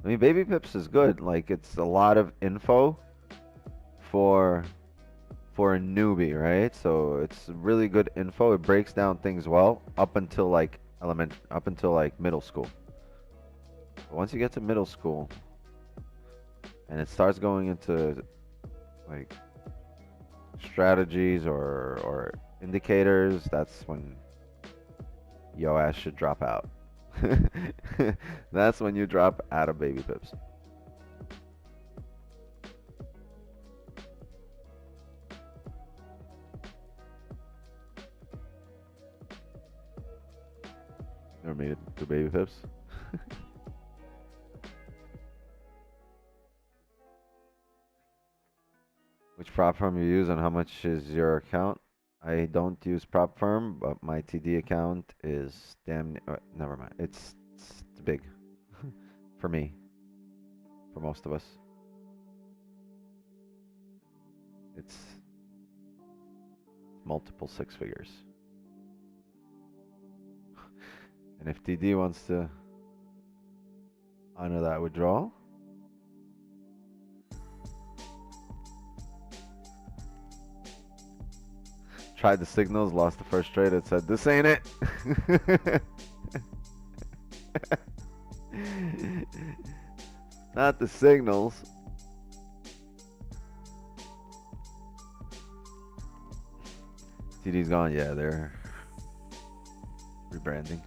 I mean, baby pips is good. Like, it's a lot of info for a newbie, right? So it's really good info. It breaks down things well up until like middle school. But once you get to middle school and it starts going into like strategies or indicators, that's when your ass should drop out. That's when you drop out of baby pips. Never made it to baby pips. Which prop firm you use and how much is your account? I don't use prop firm, but my TD account is never mind. It's big for me, for most of us. It's multiple six figures. And if TD wants to honor that withdrawal, tried the signals, lost the first trade. It said, "This ain't it." Not the signals. TD's gone. Yeah, they're rebranding.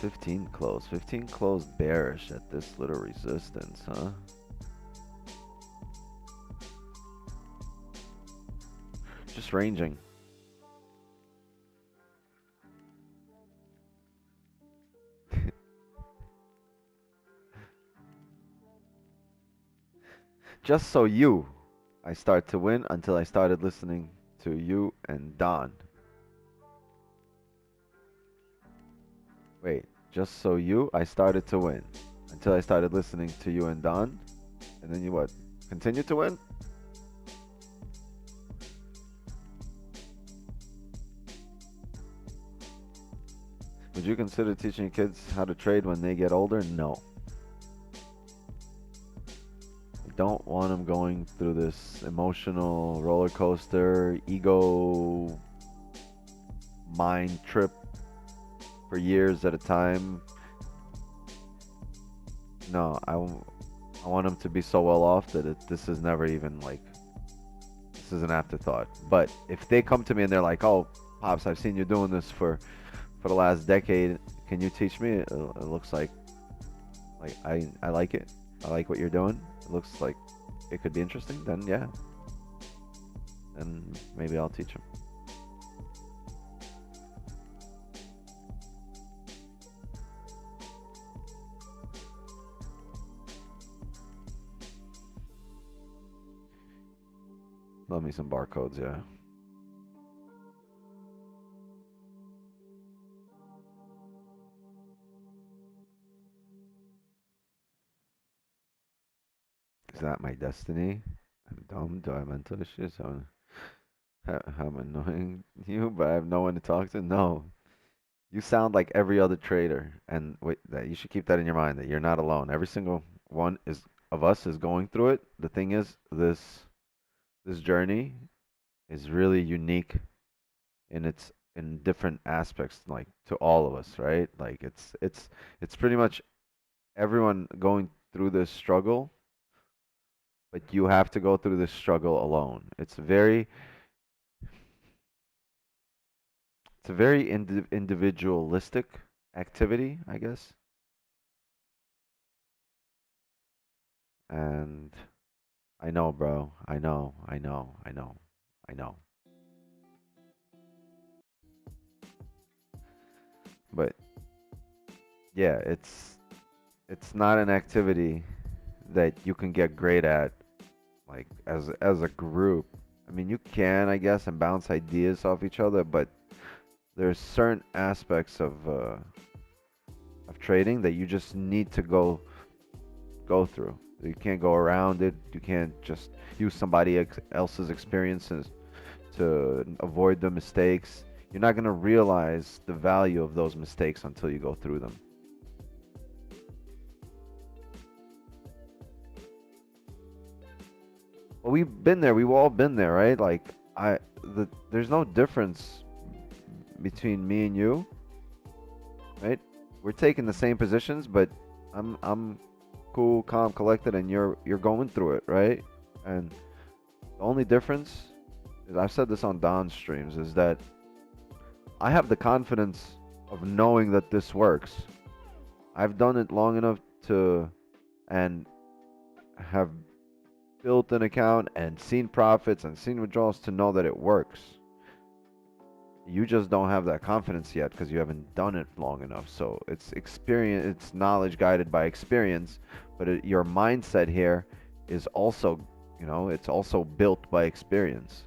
$15 closed bearish at this little resistance, huh? Just ranging. Just so you, I start to win until I started listening to you and Don. Wait, just so you, I started to win until I started listening to you and Don. And then you what? Continue to win? Would you consider teaching kids how to trade when they get older? No. I don't want them going through this emotional roller coaster, ego mind trip for years at a time. No, I want them to be so well off that this is never even like, this is an afterthought. But if they come to me and they're like, oh, Pops, I've seen you doing this for the last decade. Can you teach me? It looks like I like it. I like what you're doing. It looks like it could be interesting. Then yeah. Then maybe I'll teach them. Love me some barcodes, yeah. Is that my destiny? I'm dumb. Do I have mental issues? I'm annoying you, but I have no one to talk to? No. You sound like every other trader. And wait, that you should keep that in your mind that you're not alone. Every single one of us is going through it. The thing is, this journey is really unique in different aspects, like to all of us, right? Like it's pretty much everyone going through this struggle, but you have to go through this struggle alone. It's a very individualistic activity, I guess. And I know, bro. I know. I know. I know. I know. But yeah, it's not an activity that you can get great at like as a group. I mean, you can, I guess, and bounce ideas off each other, but there's certain aspects of trading that you just need to go through. You can't go around it. You can't just use somebody else's experiences to avoid the mistakes. You're not going to realize the value of those mistakes until you go through them. Well, we've been there. We've all been there, right? Like there's no difference between me and you, right? We're taking the same positions, but I'm cool, calm, collected, and you're going through it, right? And the only difference is, I've said this on Don's streams, is that I have the confidence of knowing that this works. I've done it long enough to and have built an account and seen profits and seen withdrawals to know that it works. You just don't have that confidence yet because you haven't done it long enough. So it's experience, it's knowledge guided by experience, but your mindset here is also, it's also built by experience.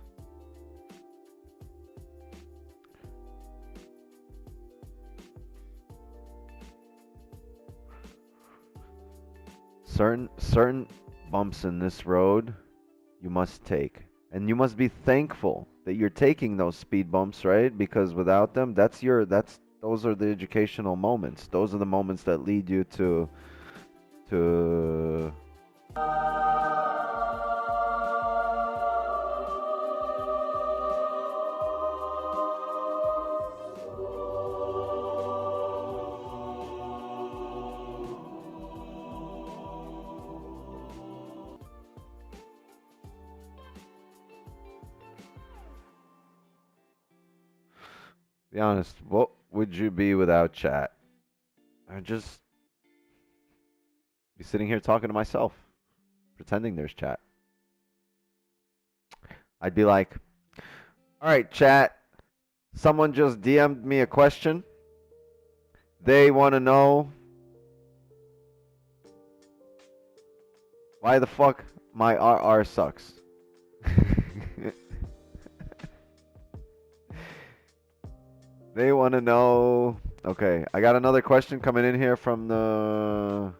Certain bumps in this road you must take, and you must be thankful that you're taking those speed bumps, right? Because without them, those are the educational moments. Those are the moments that lead you to be honest. What would you be without chat? I'd just be sitting here talking to myself, pretending there's chat. I'd be like, All right, chat. Someone just DM'd me a question. They want to know why the fuck my RR sucks. They want to know. Okay, I got another question coming in here from the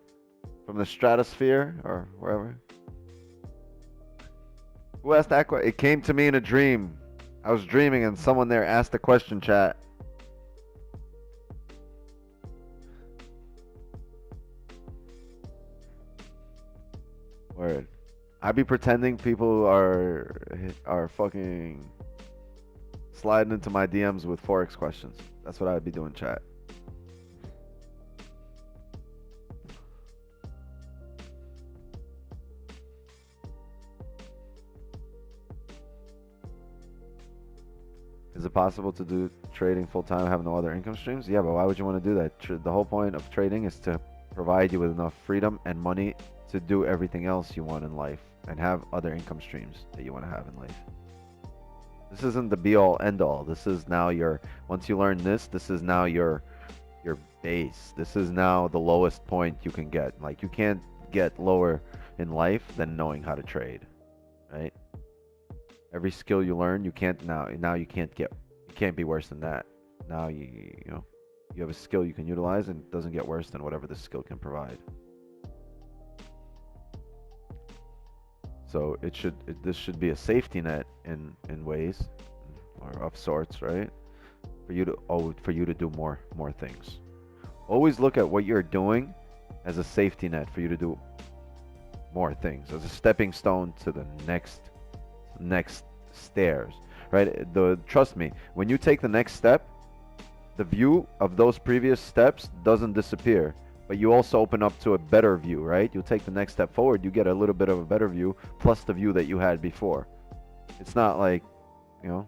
stratosphere or wherever. Who asked that question? It came to me in a dream. I was dreaming and someone there asked the question, chat. Word. I be pretending people are fucking sliding into my DMs with Forex questions. That's what I'd be doing, chat. Is it possible to do trading full time and have no other income streams? Yeah, but why would you want to do that? The whole point of trading is to provide you with enough freedom and money to do everything else you want in life and have other income streams that you want to have in life. This isn't the be all end all. This is now once you learn this is now your base. This is now the lowest point you can get. Like, you can't get lower in life than knowing how to trade, right? Every skill you learn, you can't you can't be worse than that. Now you have a skill you can utilize and it doesn't get worse than whatever this skill can provide. So this should be a safety net in ways, or of sorts, right? For you to do more things. Always look at what you're doing as a safety net for you to do more things, as a stepping stone to the next stairs, right? Trust me, when you take the next step, the view of those previous steps doesn't disappear. But you also open up to a better view, right? You take the next step forward, you get a little bit of a better view, plus the view that you had before. It's not like, you're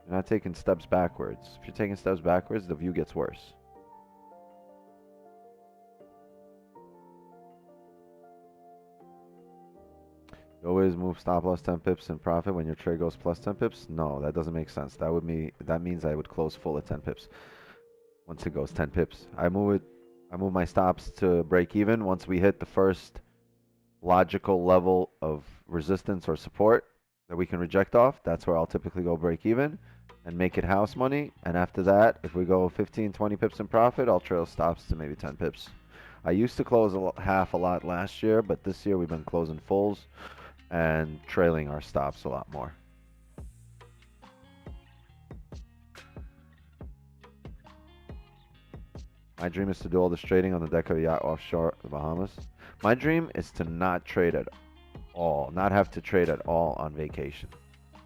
not taking steps backwards. If you're taking steps backwards, the view gets worse. You always move stop loss 10 pips in profit when your trade goes plus 10 pips? No, that doesn't make sense. That means I would close full at 10 pips. Once it goes 10 pips, I move my stops to break even once we hit the first logical level of resistance or support that we can reject off. That's where I'll typically go break even and make it house money. And after that, if we go 15, 20 pips in profit, I'll trail stops to maybe 10 pips. I used to close half a lot last year, but this year we've been closing fulls and trailing our stops a lot more. My dream is to do all this trading on the deck of a yacht offshore the Bahamas. My dream is to not trade at all, not have to trade at all on vacation.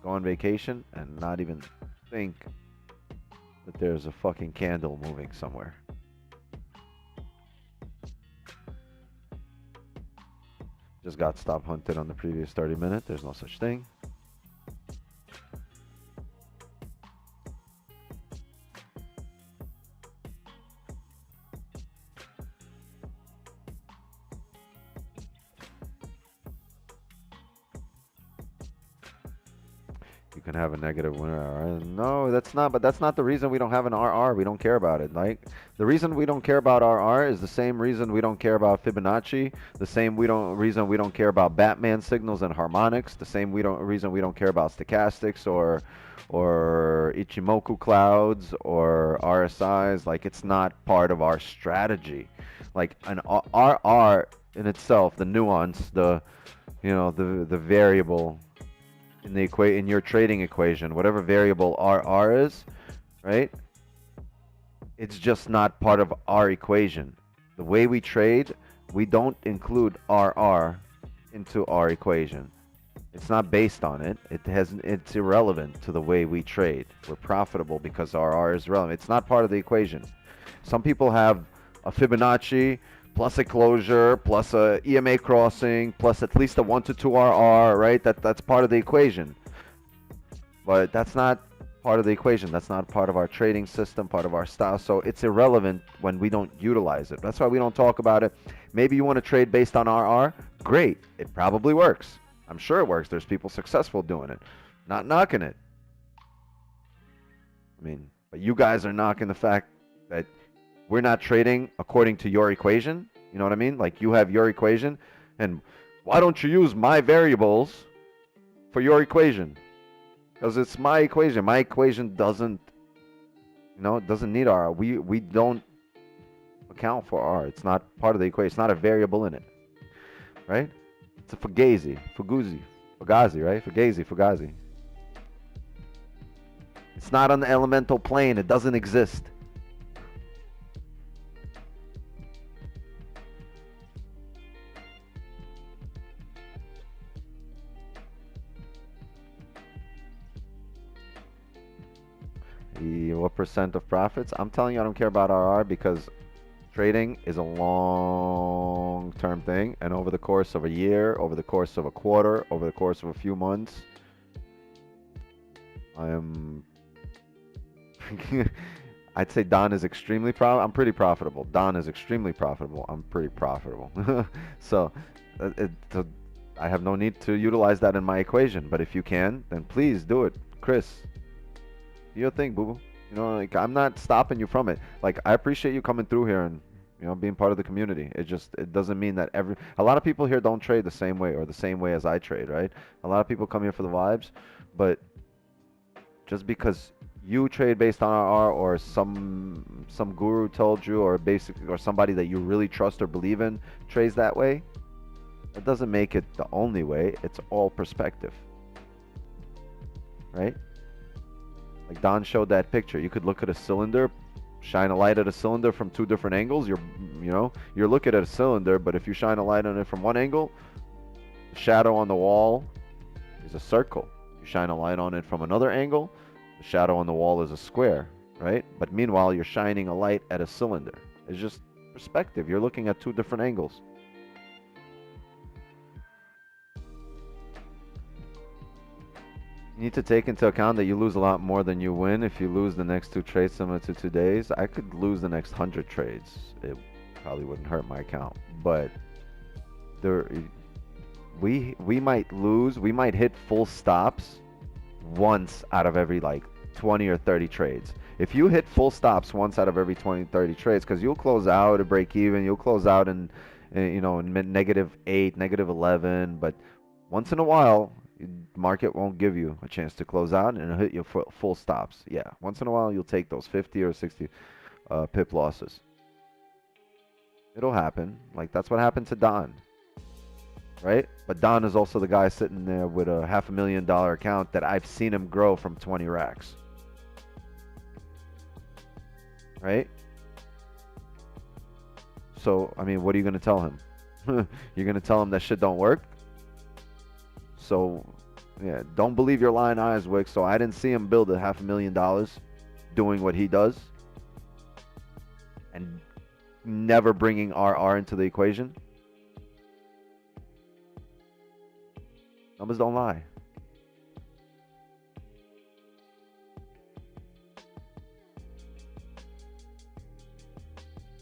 Go on vacation and not even think that there's a fucking candle moving somewhere. Just got stop hunted on the previous 30 minutes. There's no such thing. You can have a negative winner. No, that's not. But that's not the reason we don't have an RR. We don't care about it. Like, the reason we don't care about RR is the same reason we don't care about Fibonacci. The same reason we don't care about Batman signals and harmonics. The same reason we don't care about stochastics or Ichimoku clouds or RSIs. Like, it's not part of our strategy. Like, an RR in itself, the nuance, the variable in your trading equation, whatever variable RR is, right? It's just not part of our equation. The way we trade, we don't include RR into our equation. It's not based on it. It's irrelevant to the way we trade. We're profitable because RR is relevant. It's not part of the equation. Some people have a Fibonacci plus a closure, plus a EMA crossing, plus at least a 1 to 2 RR, right? That's part of the equation. But that's not part of the equation. That's not part of our trading system, part of our style. So it's irrelevant when we don't utilize it. That's why we don't talk about it. Maybe you want to trade based on RR. Great. It probably works. I'm sure it works. There's people successful doing it. Not knocking it. I mean, but you guys are knocking the fact that we're not trading according to your equation. You know what I mean? Like you have your equation, and why don't you use my variables for your equation? Because it's my equation. My equation doesn't, it doesn't need R. We don't account for R. It's not part of the equation. It's not a variable in it, right? It's a Fugazi, right? Fugazi. It's not on the elemental plane. It doesn't exist. What percent of profits? I'm telling you, I don't care about RR because trading is a long-term thing, and over the course of a year, over the course of a quarter, over the course of a few months, I am. I'd say Don is extremely I'm pretty profitable. Don is extremely profitable. I'm pretty profitable. So, I have no need to utilize that in my equation. But if you can, then please do it, Chris. Do your thing, boo boo. Like I'm not stopping you from it. Like I appreciate you coming through here and being part of the community. It doesn't mean that a lot of people here don't trade the same way or the same way as I trade, right? A lot of people come here for the vibes, but just because you trade based on RR or some guru told you or somebody that you really trust or believe in trades that way, that doesn't make it the only way. It's all perspective, right? Like Don showed that picture. You could look at a cylinder, shine a light at a cylinder from two different angles. You're looking at a cylinder, but if you shine a light on it from one angle, the shadow on the wall is a circle. You shine a light on it from another angle, the shadow on the wall is a square, right? But meanwhile, you're shining a light at a cylinder. It's just perspective. You're looking at two different angles. You need to take into account that you lose a lot more than you win if you lose the next two trades similar to today's. I could lose the next 100 trades. It probably wouldn't hurt my account. But we might lose. We might hit full stops once out of every like 20 or 30 trades. If you hit full stops once out of every 20, 30 trades, because you'll close out at break even, you'll close out in -8, -11, but once in a while, the market won't give you a chance to close out and it'll hit you for full stops. Yeah, once in a while you'll take those 50 or 60 pip losses. It'll happen. Like that's what happened to Don, right? But Don is also the guy sitting there with a $500,000 account that I've seen him grow from 20 racks, right? So I mean, what are you gonna tell him? You're gonna tell him that shit don't work? So, yeah, don't believe your lying eyes, Wick. So I didn't see him build a $500,000 doing what he does and never bringing RR into the equation. Numbers don't lie.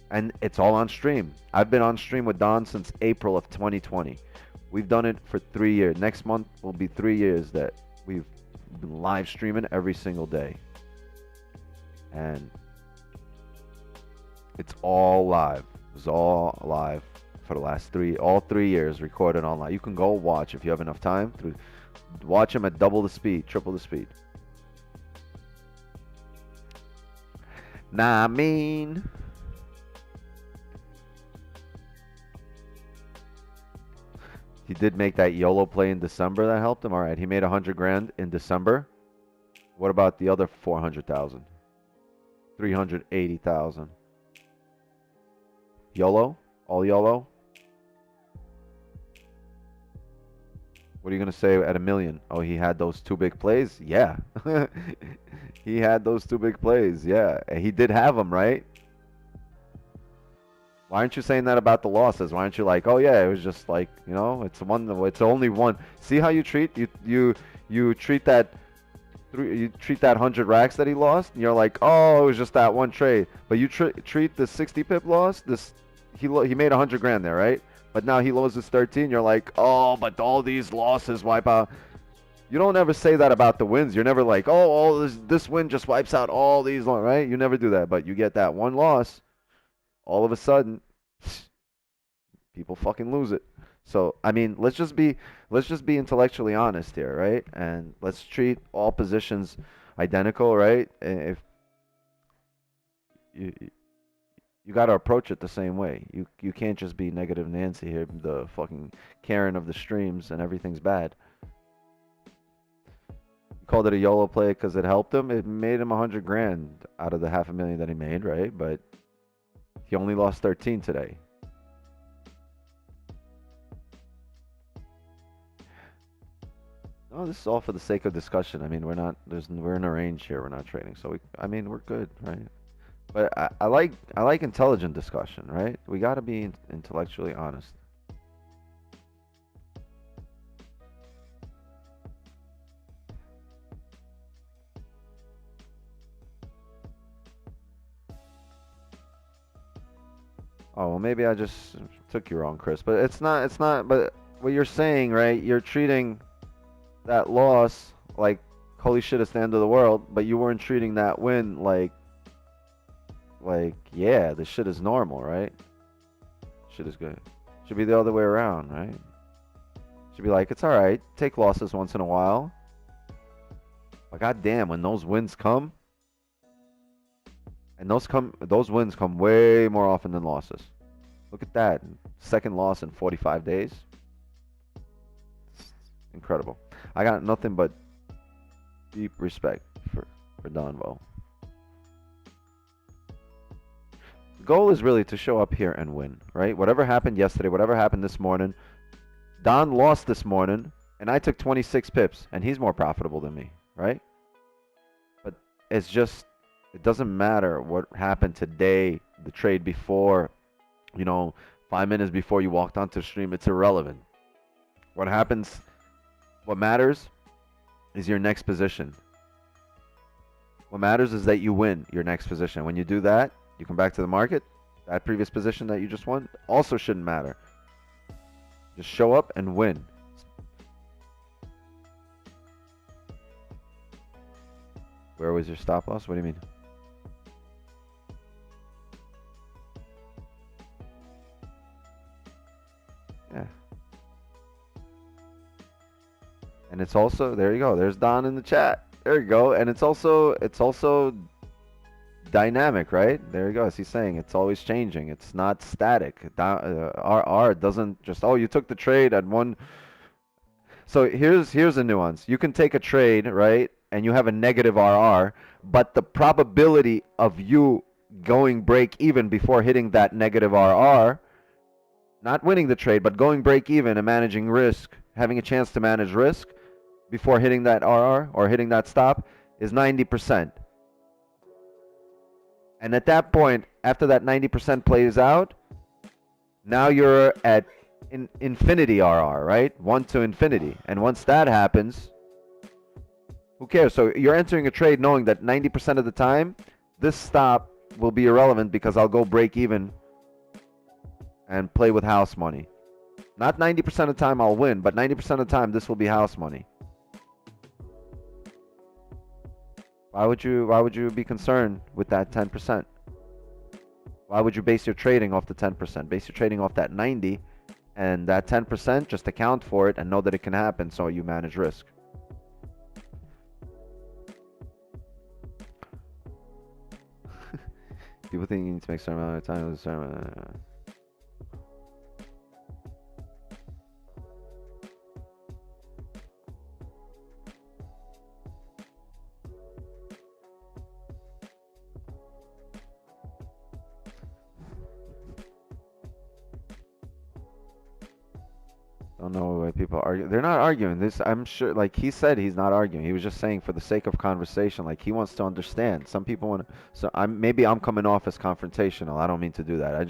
And it's all on stream. I've been on stream with Don since April of 2020. We've done it for 3 years. Next month will be 3 years that we've been live streaming every single day. And it's all live. It's all live for the last all 3 years, recorded online. You can go watch if you have enough time. Watch them at double the speed, triple the speed. Nah, I mean... He did make that YOLO play in December that helped him. All right, he made 100 grand in December. What about the other 400,000? 380,000. YOLO? All YOLO? What are you going to say at $1 million? Oh, he had those two big plays? Yeah. He had those two big plays. Yeah. He did have them, right? Why aren't you saying that about the losses? Why aren't you like, oh yeah, it was just like, it's only one. See how you treat you treat that 100 racks that he lost, and you're like, oh, it was just that one trade. But you treat the 60 pip loss. He made 100 grand there, right? But now he loses 13. You're like, oh, but all these losses wipe out. You don't ever say that about the wins. You're never like, oh, all this win just wipes out all these, right? You never do that. But you get that one loss, all of a sudden, people fucking lose it. So I mean, let's just be intellectually honest here, right? And let's treat all positions identical, right? If you you got to approach it the same way. You can't just be negative Nancy here, the fucking Karen of the streams, and everything's bad. You called it a YOLO play because it helped him. It made him 100 grand out of the $500,000 that he made, right? But he only lost 13 today. No, this is all for the sake of discussion. I mean, we're in a range here. We're not trading, so we're good, right? But I like intelligent discussion, right? We got to be intellectually honest. Oh, well, maybe I just took you wrong, Chris. But it's not. But what you're saying, right? You're treating that loss like, holy shit, it's the end of the world. But you weren't treating that win like, yeah, this shit is normal, right? Shit is good. Should be the other way around, right? Should be like, it's all right. Take losses once in a while. But goddamn, when those wins come, and those wins come way more often than losses. Look at that. Second loss in 45 days. It's incredible. I got nothing but deep respect for Donvo. The goal is really to show up here and win, right? Whatever happened yesterday, whatever happened this morning, Don lost this morning, and I took 26 pips, and he's more profitable than me, right? But it's just, it doesn't matter what happened today, the trade before, 5 minutes before you walked onto the stream. It's irrelevant. What matters is your next position. What matters is that you win your next position. When you do that, you come back to the market. That previous position that you just won also shouldn't matter. Just show up and win. Where was your stop loss? What do you mean? Yeah. And it's also, there you go. There's Don in the chat. There you go. And it's also dynamic, right? There you go. As he's saying, it's always changing. It's not static. RR doesn't just, oh, you took the trade at one. So here's a nuance. You can take a trade, right? And you have a negative RR, but the probability of you going break even before hitting that negative RR, not winning the trade, but going break even and managing risk, having a chance to manage risk before hitting that RR or hitting that stop is 90%. And at that point, after that 90% plays out, now you're at infinity RR, right? 1 to infinity. And once that happens, who cares? So you're entering a trade knowing that 90% of the time, this stop will be irrelevant because I'll go break even and play with house money. Not 90% of the time I'll win, but 90% of the time this will be house money. Why would you be concerned with that 10%? Why would you base your trading off the 10%? Base your trading off that 90, and that 10% just account for it and know that it can happen, so you manage risk. People think you need to make a certain amount of time. Don't know why people argue. They're not arguing this. I'm sure, like he said, he's not arguing. He was just saying for the sake of conversation, like he wants to understand. Some people want to. So maybe I'm coming off as confrontational. I don't mean to do that.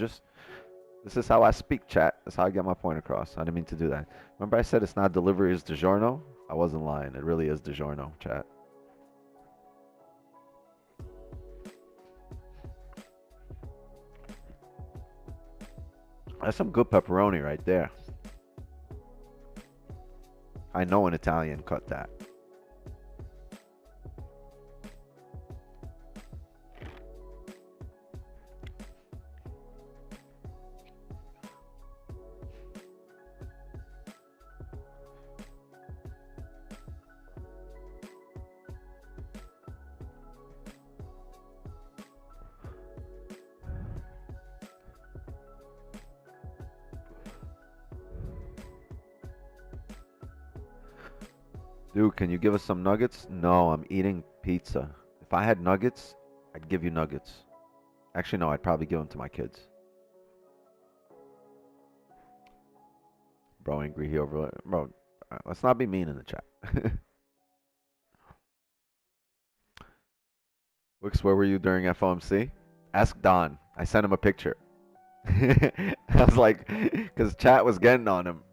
This is how I speak, chat. That's how I get my point across. I didn't mean to do that. Remember I said it's not delivery, it's DiGiorno? I wasn't lying. It really is DiGiorno, chat. That's some good pepperoni right there. I know an Italian cut that. Dude, can you give us some nuggets? No, I'm eating pizza. If I had nuggets, I'd give you nuggets. Actually, no, I'd probably give them to my kids. Bro, angry here over. Bro, let's not be mean in the chat. Wix, where were you during FOMC? Ask Don. I sent him a picture. I was like, because chat was getting on him,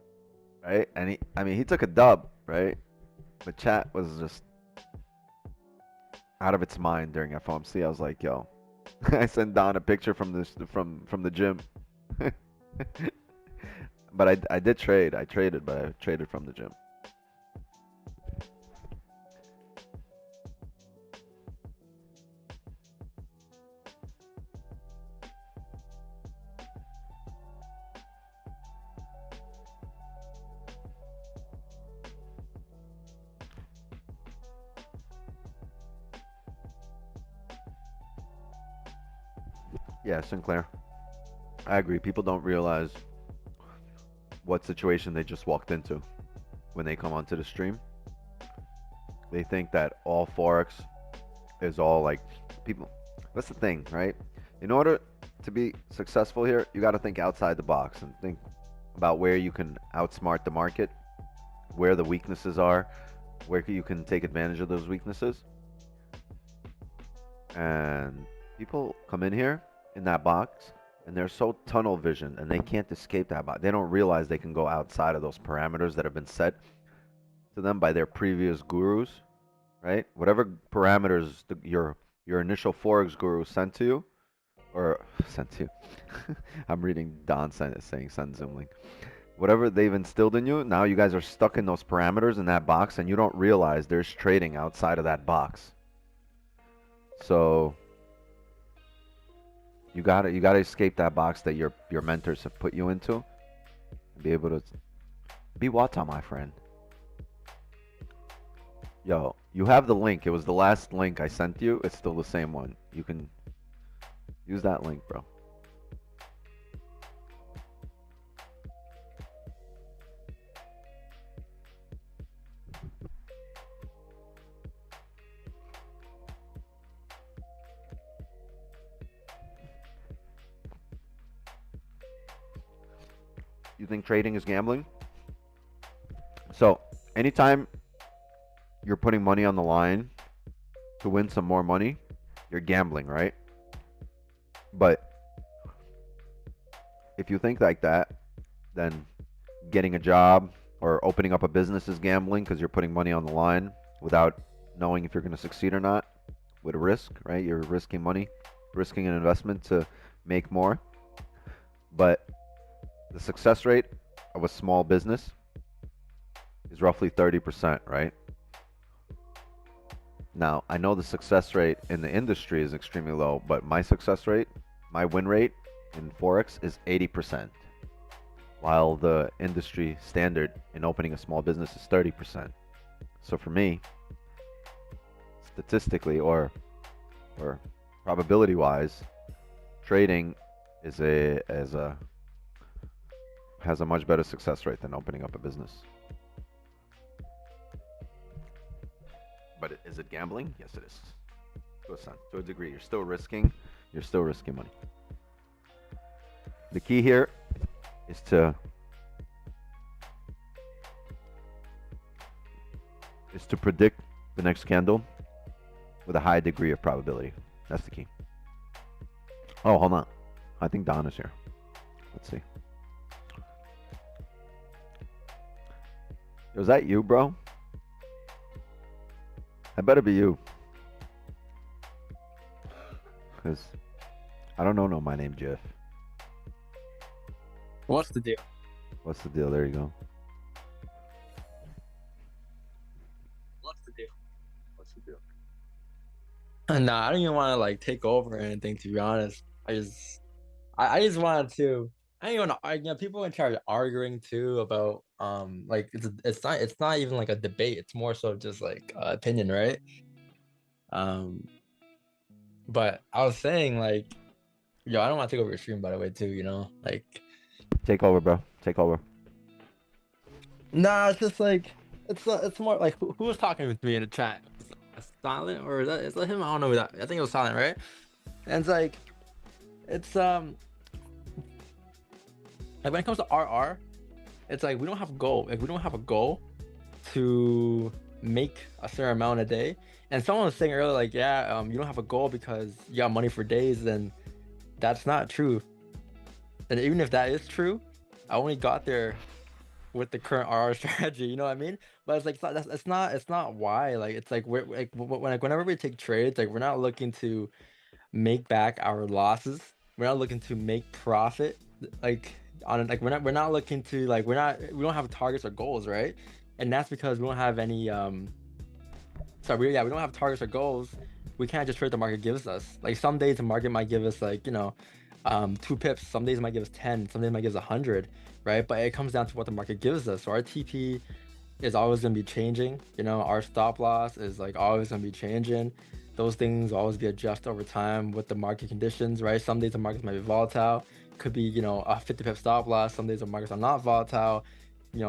right? And he took a dub, right? But chat was just out of its mind during FOMC. I was like, yo, I sent Don a picture from the gym. But I did trade. I traded, but I traded from the gym. Yeah, Sinclair. I agree. People don't realize what situation they just walked into when they come onto the stream. They think that all Forex is all like people. That's the thing, right? In order to be successful here, you got to think outside the box and think about where you can outsmart the market, where the weaknesses are, where you can take advantage of those weaknesses. And people come in here in that box and they're so tunnel vision and they can't escape that box. They don't realize they can go outside of those parameters that have been set to them by their previous gurus, right? Whatever parameters your initial Forex guru sent to you, or sent to you. I'm reading Don saying send Zoom link. Whatever they've instilled in you, now you guys are stuck in those parameters in that box and you don't realize there's trading outside of that box. So you gotta escape that box that your mentors have put you into and be able to be Wata, my friend. Yo, you have the link. It was the last link I sent you. It's still the same one. You can use that link, bro. You think trading is gambling? So, anytime you're putting money on the line to win some more money, you're gambling, right? But if you think like that, then getting a job or opening up a business is gambling because you're putting money on the line without knowing if you're going to succeed or not with a risk, right? You're risking money, risking an investment to make more. But the success rate of a small business is roughly 30%, right? Now, I know the success rate in the industry is extremely low, but my success rate, my win rate in Forex is 80%, while the industry standard in opening a small business is 30%. So for me, statistically or probability wise, trading has a much better success rate than opening up a business. But is it gambling? Yes, it is. To a degree, you're still risking money. The key here is to predict the next candle with a high degree of probability. That's the key. Oh, hold on. I think Don is here. Let's see. Was that you, bro? I better be you. Because I don't know my name, Jeff. What's the deal? What's the deal? There you go. What's the deal? What's the deal? Nah, I don't even want to like take over or anything. To be honest, I just wanted to. I don't even want to argue. People in charge arguing too about like it's not even like a debate. It's more so just like opinion, right? But I was saying like, yo, I don't want to take over your stream, by the way, too. You know, like. Take over, bro. Take over. Nah, it's just like it's more like who was talking with me in the chat? Silent, or is that him? I don't know who that. I think it was Silent, right? And it's like like when it comes to RR, it's like we don't have a goal. Like we don't have a goal to make a certain amount a day. And someone was saying earlier, like, yeah, you don't have a goal because you got money for days. Then that's not true. And even if that is true, I only got there with the current RR strategy. You know what I mean? But it's like it's not why. Like it's like we're like whenever we take trades, like we're not looking to make back our losses. We're not looking to make profit. Like on like we're not looking to like we don't have targets or goals, right? And that's because we don't have any we don't have targets or goals. We can't just trade what the market gives us. Like some days the market might give us like 2 pips. Some days it might give us 10. Some days it might give us 100, right? But it comes down to what the market gives us. So our TP is always going to be changing. Our stop loss is like always going to be changing. Those things will always be adjusted over time with the market conditions, right? Some days the markets might be volatile. Could be a 50 pip stop loss. Some days the markets are not volatile.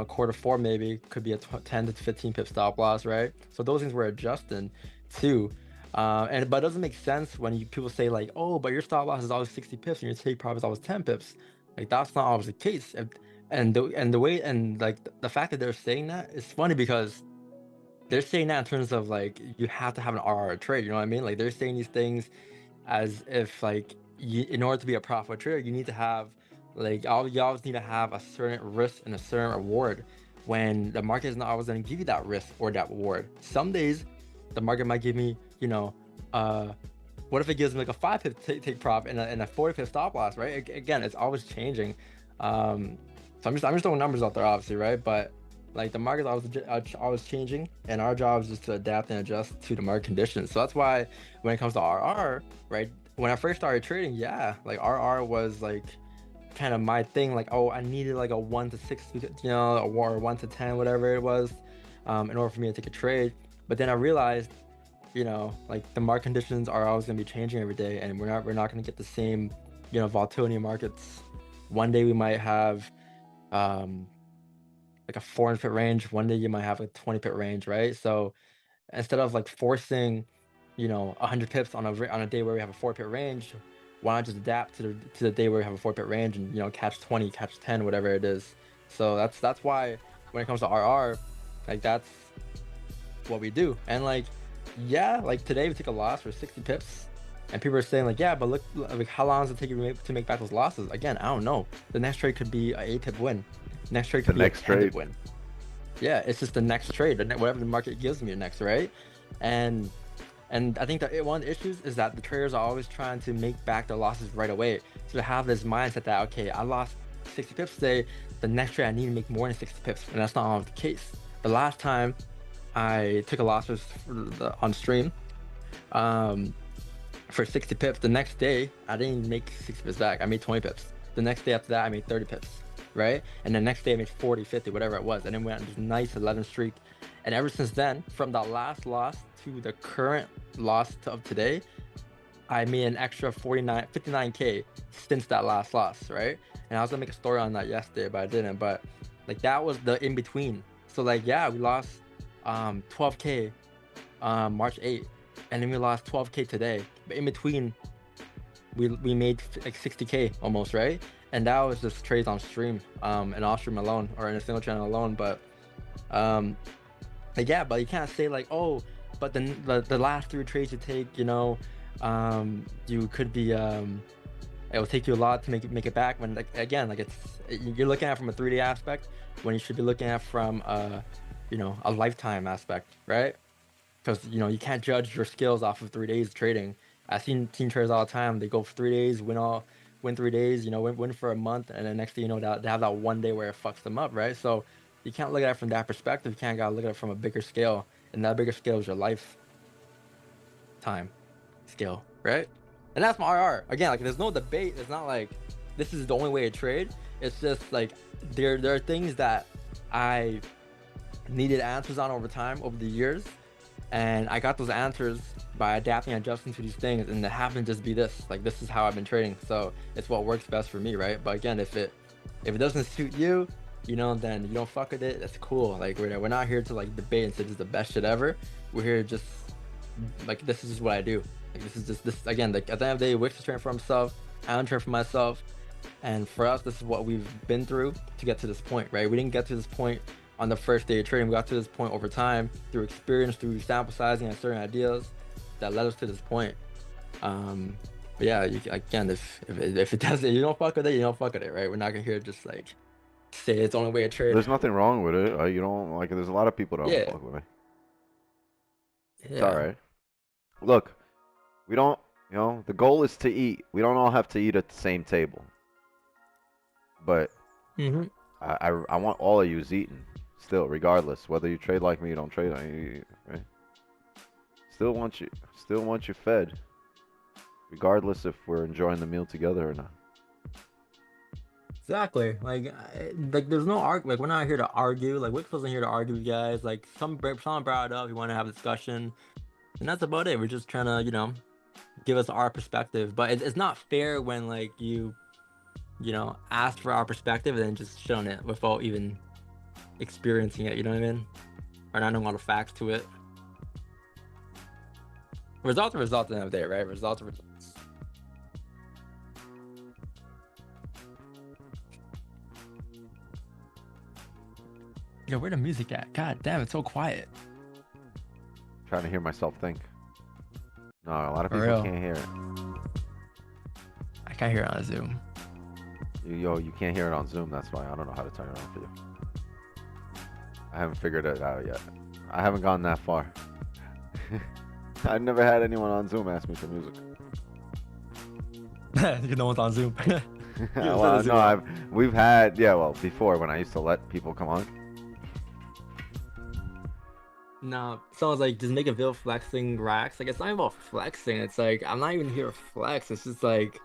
Quarter 4 maybe could be a 10 to 15 pip stop loss, right? So those things we're adjusting too. But it doesn't make sense when people say like, oh, but your stop loss is always 60 pips and your take profit is always 10 pips. Like that's not always the case. And the fact that they're saying that is funny because they're saying that in terms of like you have to have an RR trade. You know what I mean? Like they're saying these things as if like in order to be a profit trader, you need to have like you always need to have a certain risk and a certain reward. When the market is not always going to give you that risk or that reward. Some days the market might give me, what if it gives me like a 5 pip take profit and a 40 pip stop loss, right? Again, it's always changing. So I'm just throwing numbers out there, obviously, right? But like the market's always changing, and our job is just to adapt and adjust to the market conditions. So that's why when it comes to RR, right? When I first started trading, yeah, like RR was like kind of my thing. Like, oh, I needed like a 1 to 6, or 1 to 10, whatever it was, in order for me to take a trade. But then I realized, like the market conditions are always going to be changing every day, and we're not going to get the same, volatility in markets. One day we might have like a 400 pip range. One day you might have a 20 pip range, right? So instead of like forcing 100 pips on a day where we have a 4 pip range, why not just adapt to the day where we have a 4 pip range and catch 20, catch 10, whatever it is. So that's why when it comes to RR, like that's what we do. And like, yeah, like today we took a loss for 60 pips, and people are saying like, yeah, but look, like how long does it take you to make back those losses? Again, I don't know. The next trade could be a 8 pip win. Next trade could be a 10 pip win. Yeah, it's just the next trade, whatever the market gives me next, right? And I think that one of the issues is that the traders are always trying to make back their losses right away. So they have this mindset that, okay, I lost 60 pips today, the next trade I need to make more than 60 pips, and that's not always the case. The last time I took a loss on stream for 60 pips, the next day I didn't make 60 pips back, I made 20 pips. The next day after that I made 30 pips, right? And the next day I made 40, 50, whatever it was, and then went on this nice 11 streak. And ever since then, from the last loss to the current loss of today, I made an extra 59k since that last loss, right? And I was gonna make a story on that yesterday, but I didn't. But like that was the in between. So like, yeah, we lost 12k March 8th, and then we lost 12k today. But in between, we made like 60k almost, right? And that was just trades on stream, and off stream alone, or in a single channel alone. But like, yeah, but you can't say like, oh, but then the last 3 trades you take, you could be it will take you a lot to make it back. When like again, like you're looking at it from a 3-day aspect when you should be looking at it from a lifetime aspect, right? Because you can't judge your skills off of 3 days of trading. I've seen team traders all the time. They go for 3 days, win 3 days, win for a month, and then next thing you know, they have that one day where it fucks them up, right? So you can't look at it from that perspective. You gotta look at it from a bigger scale, and that bigger scale is your lifetime scale, right? And that's my RR. Again, like there's no debate. It's not like this is the only way to trade. It's just like there are things that I needed answers on over time, over the years, and I got those answers by adapting and adjusting to these things, and it happened to just be this. Like this is how I've been trading, so it's what works best for me, right? But again, if it doesn't suit you, you know, then you don't fuck with it. That's cool. Like we're not here to like debate and say this is the best shit ever. We're here just like this is just what I do. Like this is just this again. Like at the end of the day, Wix is training for himself. I'm training for myself. And for us, this is what we've been through to get to this point, right? We didn't get to this point on the first day of trading. We got to this point over time through experience, through sample sizing and certain ideas that led us to this point. But yeah, again, if it doesn't, you don't fuck with it, you don't fuck with it, right? We're not gonna hear just like say it's the only way to trade. There's nothing wrong with it. You don't like. There's a lot of people that don't fuck with me. It's all right. Look, we don't. You know, the goal is to eat. We don't all have to eat at the same table. But I want all of you eating still, regardless whether you trade like me, you don't trade like me, right? Still want you fed, regardless if we're enjoying the meal together or not. Exactly. Like there's no like we're not here to argue. Like Wix wasn't here to argue with you guys. Like someone brought it up. We want to have a discussion, and that's about it. We're just trying to, you know, give us our perspective. But it's not fair when like you know, asked for our perspective and then just shown it without even experiencing it, you know what I mean? Or not knowing all the facts to it. Results are results at the end of the day, right? Results are results. Yo, where the music at? God damn, it's so quiet. Trying to hear myself think. No, a lot of people can't hear it. I can't hear it on Zoom. You can't hear it on Zoom. That's why I don't know how to turn it on for you. I haven't figured it out yet. I haven't gone that far. I've never had anyone on Zoom ask me for music. No one's on Zoom. Well, no, we've had before when I used to let people come on. No, someone's like just make a video flexing racks. Like it's not even about flexing. It's like I'm not even here to flex. It's just like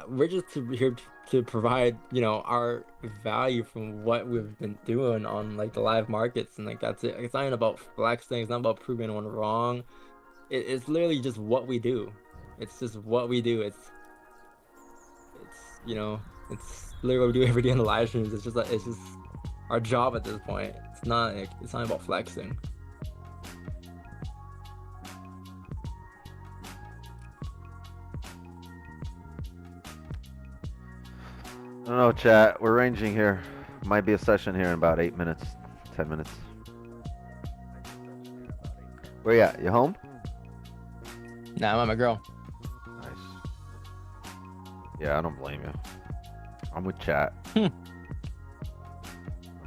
we're just here to provide, you know, our value from what we've been doing on like the live markets, and like that's it. It's not even about flexing. It's not about proving anyone wrong. It's literally just what we do. It's just what we do. It's you know, it's literally what we do every day in the live streams. It's just our job at this point. It's not about flexing. I don't know, chat. We're ranging here. Might be a session here in about 8 minutes, 10 minutes. Where you at? You home? Nah, I'm at my girl. Nice. Yeah, I don't blame you. I'm with chat. I'm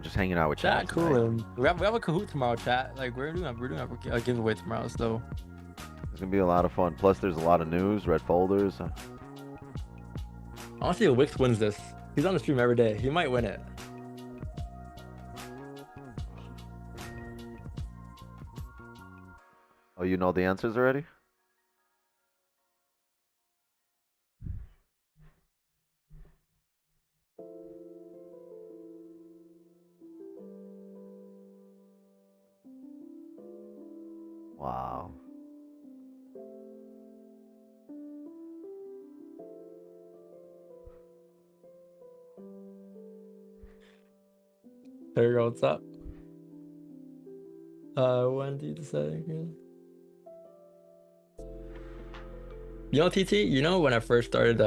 just hanging out with chat. Cool. We have a Kahoot tomorrow, chat. Like we're doing a giveaway tomorrow, so it's gonna be a lot of fun. Plus, there's a lot of news, red folders. I want to see if Wix wins this. He's on the stream every day. He might win it. Oh, you know the answers already? Wow. There you go. What's up? When do you decide again? You know, TT, you know when I first started,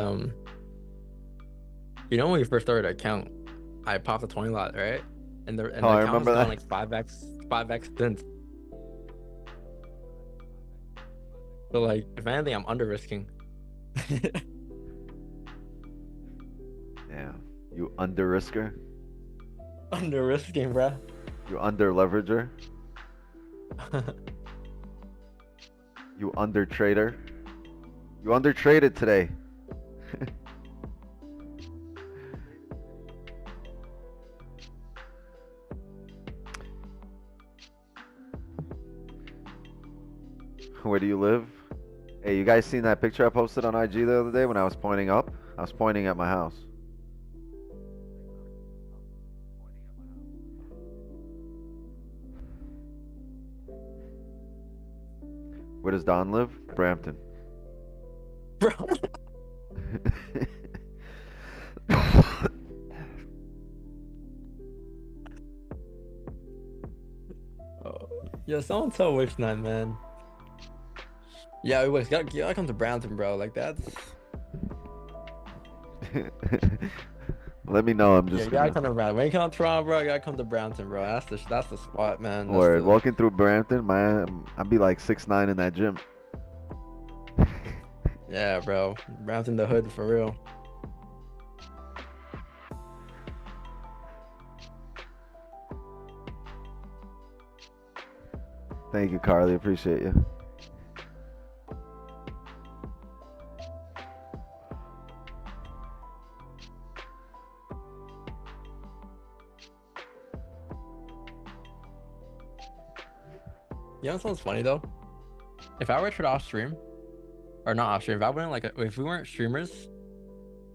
you know when we first started our account, I popped a 20 lot, right? And the account was on like 5x spins. So like, if anything, I'm under risking. Damn, you under risker? Under risking, bruh. You under leverager? You under trader? You under traded today. Where do you live? Hey, you guys seen that picture I posted on IG the other day when I was pointing up? I was pointing at my house. Where does Don live? Brampton. Bro. Yo, someone tell Wix Nine, man. Yeah, Wix, gotta come to Brampton, bro. Like that's. Let me know. I'm Yeah, just you gotta gonna. come to Brampton. When you come to Toronto, bro, you gotta come to Brampton, bro. That's the spot, man. That's Word. the. Walking through Brampton, man, I'd be like 6'9" in that gym. Yeah, bro. Brampton the hood for real. Thank you, Carly. Appreciate you. You know what sounds funny though? If I were to off stream, or not off stream, if I wouldn't like, if we weren't streamers,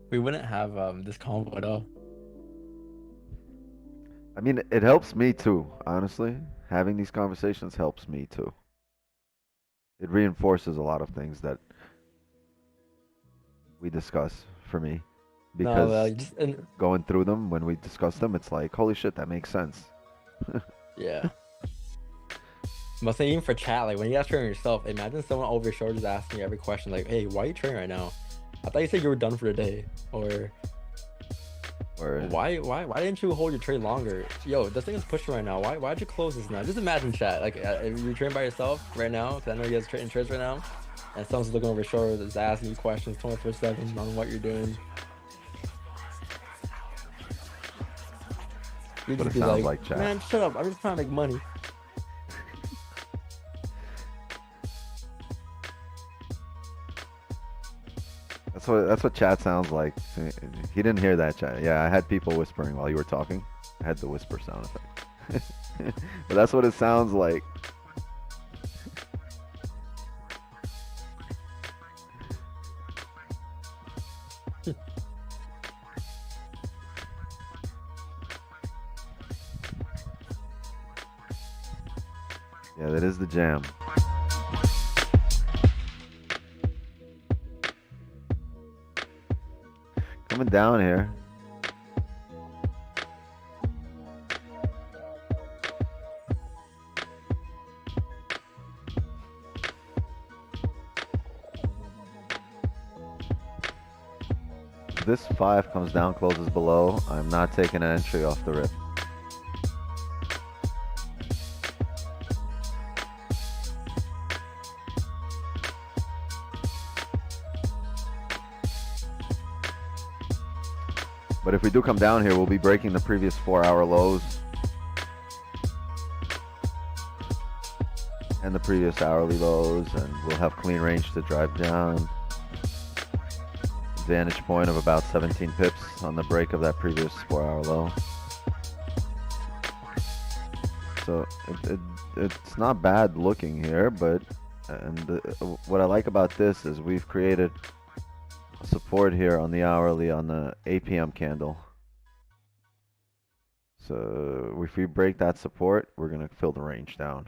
we wouldn't have this convo at all. I mean, it helps me too, honestly. Having these conversations helps me too. It reinforces a lot of things that we discuss for me. Because No, just and going through them, when we discuss them, it's like, holy shit, that makes sense. yeah. I'm saying even for chat, like when you guys train yourself, imagine someone over your shoulders asking you every question, like, "Hey, why are you training right now? I thought you said you were done for the day," or why didn't you hold your trade longer? Yo, this thing is pushing right now. Why'd you close this now? Just imagine chat. Like if you train by yourself right now, because I know you guys training trades right now, and someone's looking over your shoulder, that's asking you questions 24/7 on what you're doing. You What just it be sounds like, like, chat. man, shut up. I'm just trying to make money. That's what chat sounds like. He didn't hear that, chat. Yeah, I had people whispering while you were talking. I had the whisper sound effect. But that's what it sounds like. Yeah, that is the jam. Coming down here. If this 5 comes down, closes below, I'm not taking an entry off the rip. But if we do come down here, we'll be breaking the previous 4-hour lows and the previous hourly lows, and we'll have clean range to drive down. Vantage point of about 17 pips on the break of that previous 4-hour low. So it's not bad looking here, but what I like about this is we've created support here on the hourly on the 8 p.m. candle. So if we break that support, we're gonna fill the range down.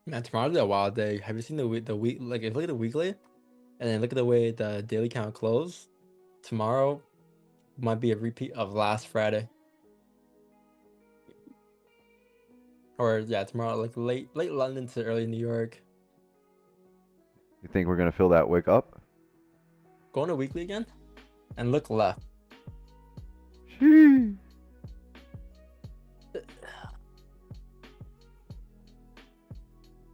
Man, tomorrow's a wild day. Have you seen the week? Like, if you look at the weekly, and then look at the way the daily count closed, tomorrow might be a repeat of last Friday. Or yeah, tomorrow, like late London to early New York. You think we're gonna fill that wick up? Go on a weekly again, and look left. Sheesh.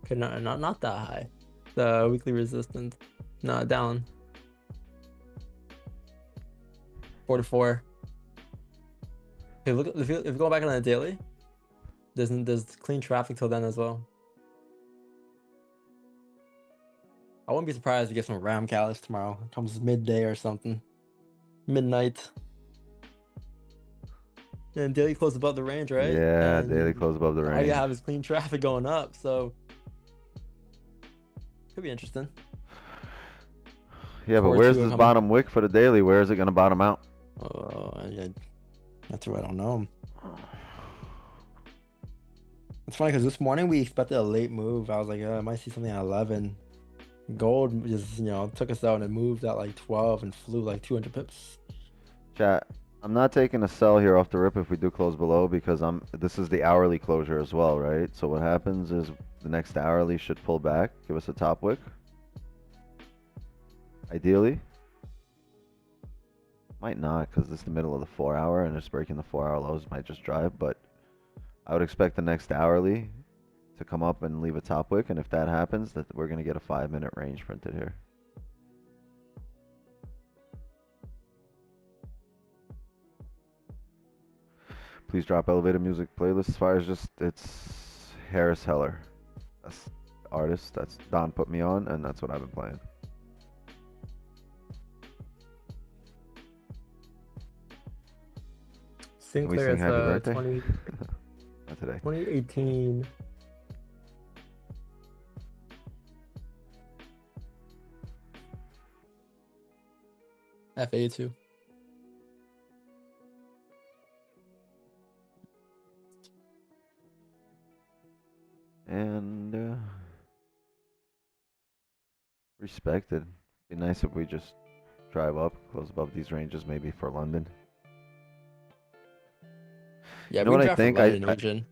Okay, not that high. The weekly resistance, no, down. 44. Okay, look if you go back on the daily, there's clean traffic till then as well. I wouldn't be surprised if you get some ram callus tomorrow. It comes midday or something, midnight. And daily close above the range, right? Yeah, And daily close above the all range. you have is clean traffic going up, so could be interesting. Yeah, but Or where's two are this coming. bottom wick for the daily? Where is it gonna bottom out? Oh, that's what I don't know. It's funny because this morning we expected a late move. I was like, I might see something at 11. Gold just, took us out and it moved at like 12 and flew like 200 pips. Chat, I'm not taking a sell here off the rip if we do close below because this is the hourly closure as well, right? So what happens is the next hourly should pull back, give us a top wick. Ideally. Might not because this is the middle of the 4 hour and it's breaking the 4 hour lows, might just drive, but I would expect the next hourly to come up and leave a top wick, and if that happens, that we're gonna get a 5-minute range printed here. Please drop elevator music playlist. As far as just, it's Harris Heller. That's the artist. That's Don put me on, and that's what I've been playing. Sinclair sing is happy birthday? 20, Not today. 2018. FA2. And respected. Be nice if we just drive up, close above these ranges, maybe for London. Yeah, You know we what can I draft for think? London region.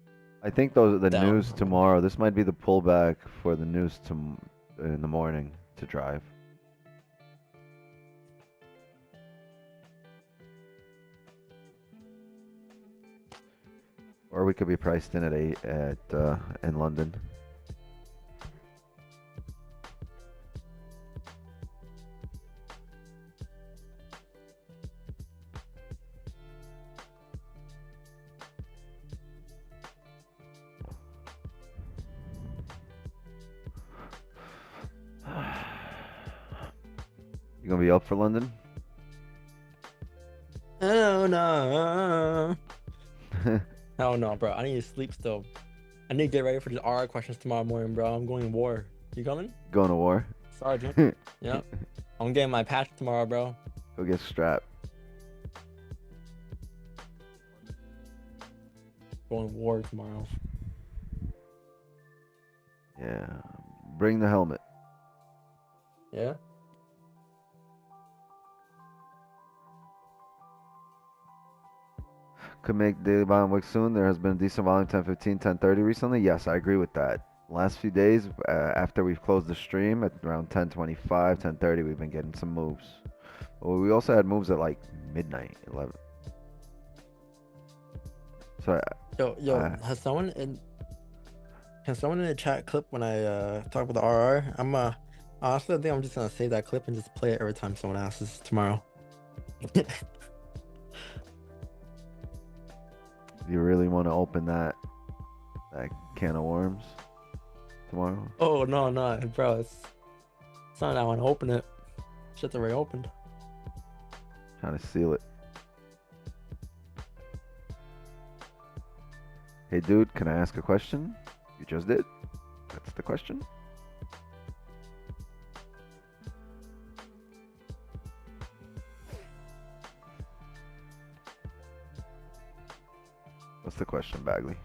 I think those the Down. news tomorrow. This might be the pullback for the news in the morning to drive. Or we could be priced in at 8 in London. You gonna be up for London? Oh no. Hell no, bro. I need to sleep still. I need to get ready for the RR questions tomorrow morning, bro. I'm going to war. You coming? Going to war? Sergeant. Yep. I'm getting my patch tomorrow, bro. Go get strapped. Going to war tomorrow. Yeah. Bring the helmet. Yeah? Could make daily volume work soon. There has been decent volume 10:15, 10:30 recently. Yes, I agree with that. Last few days, after we've closed the stream at around 10:25, 10:30, we've been getting some moves. Well, we also had moves at like midnight, 11. So Yo, has someone in the chat clip when I talk about the RR? Honestly, I think I'm just gonna save that clip and just play it every time someone asks tomorrow. you really want to open that can of worms tomorrow? Oh no, bro, it's not that I want to open it. Shit's already opened. Trying to seal it. Hey dude, can I ask a question? You just did. That's the question. What's the question, Bagley?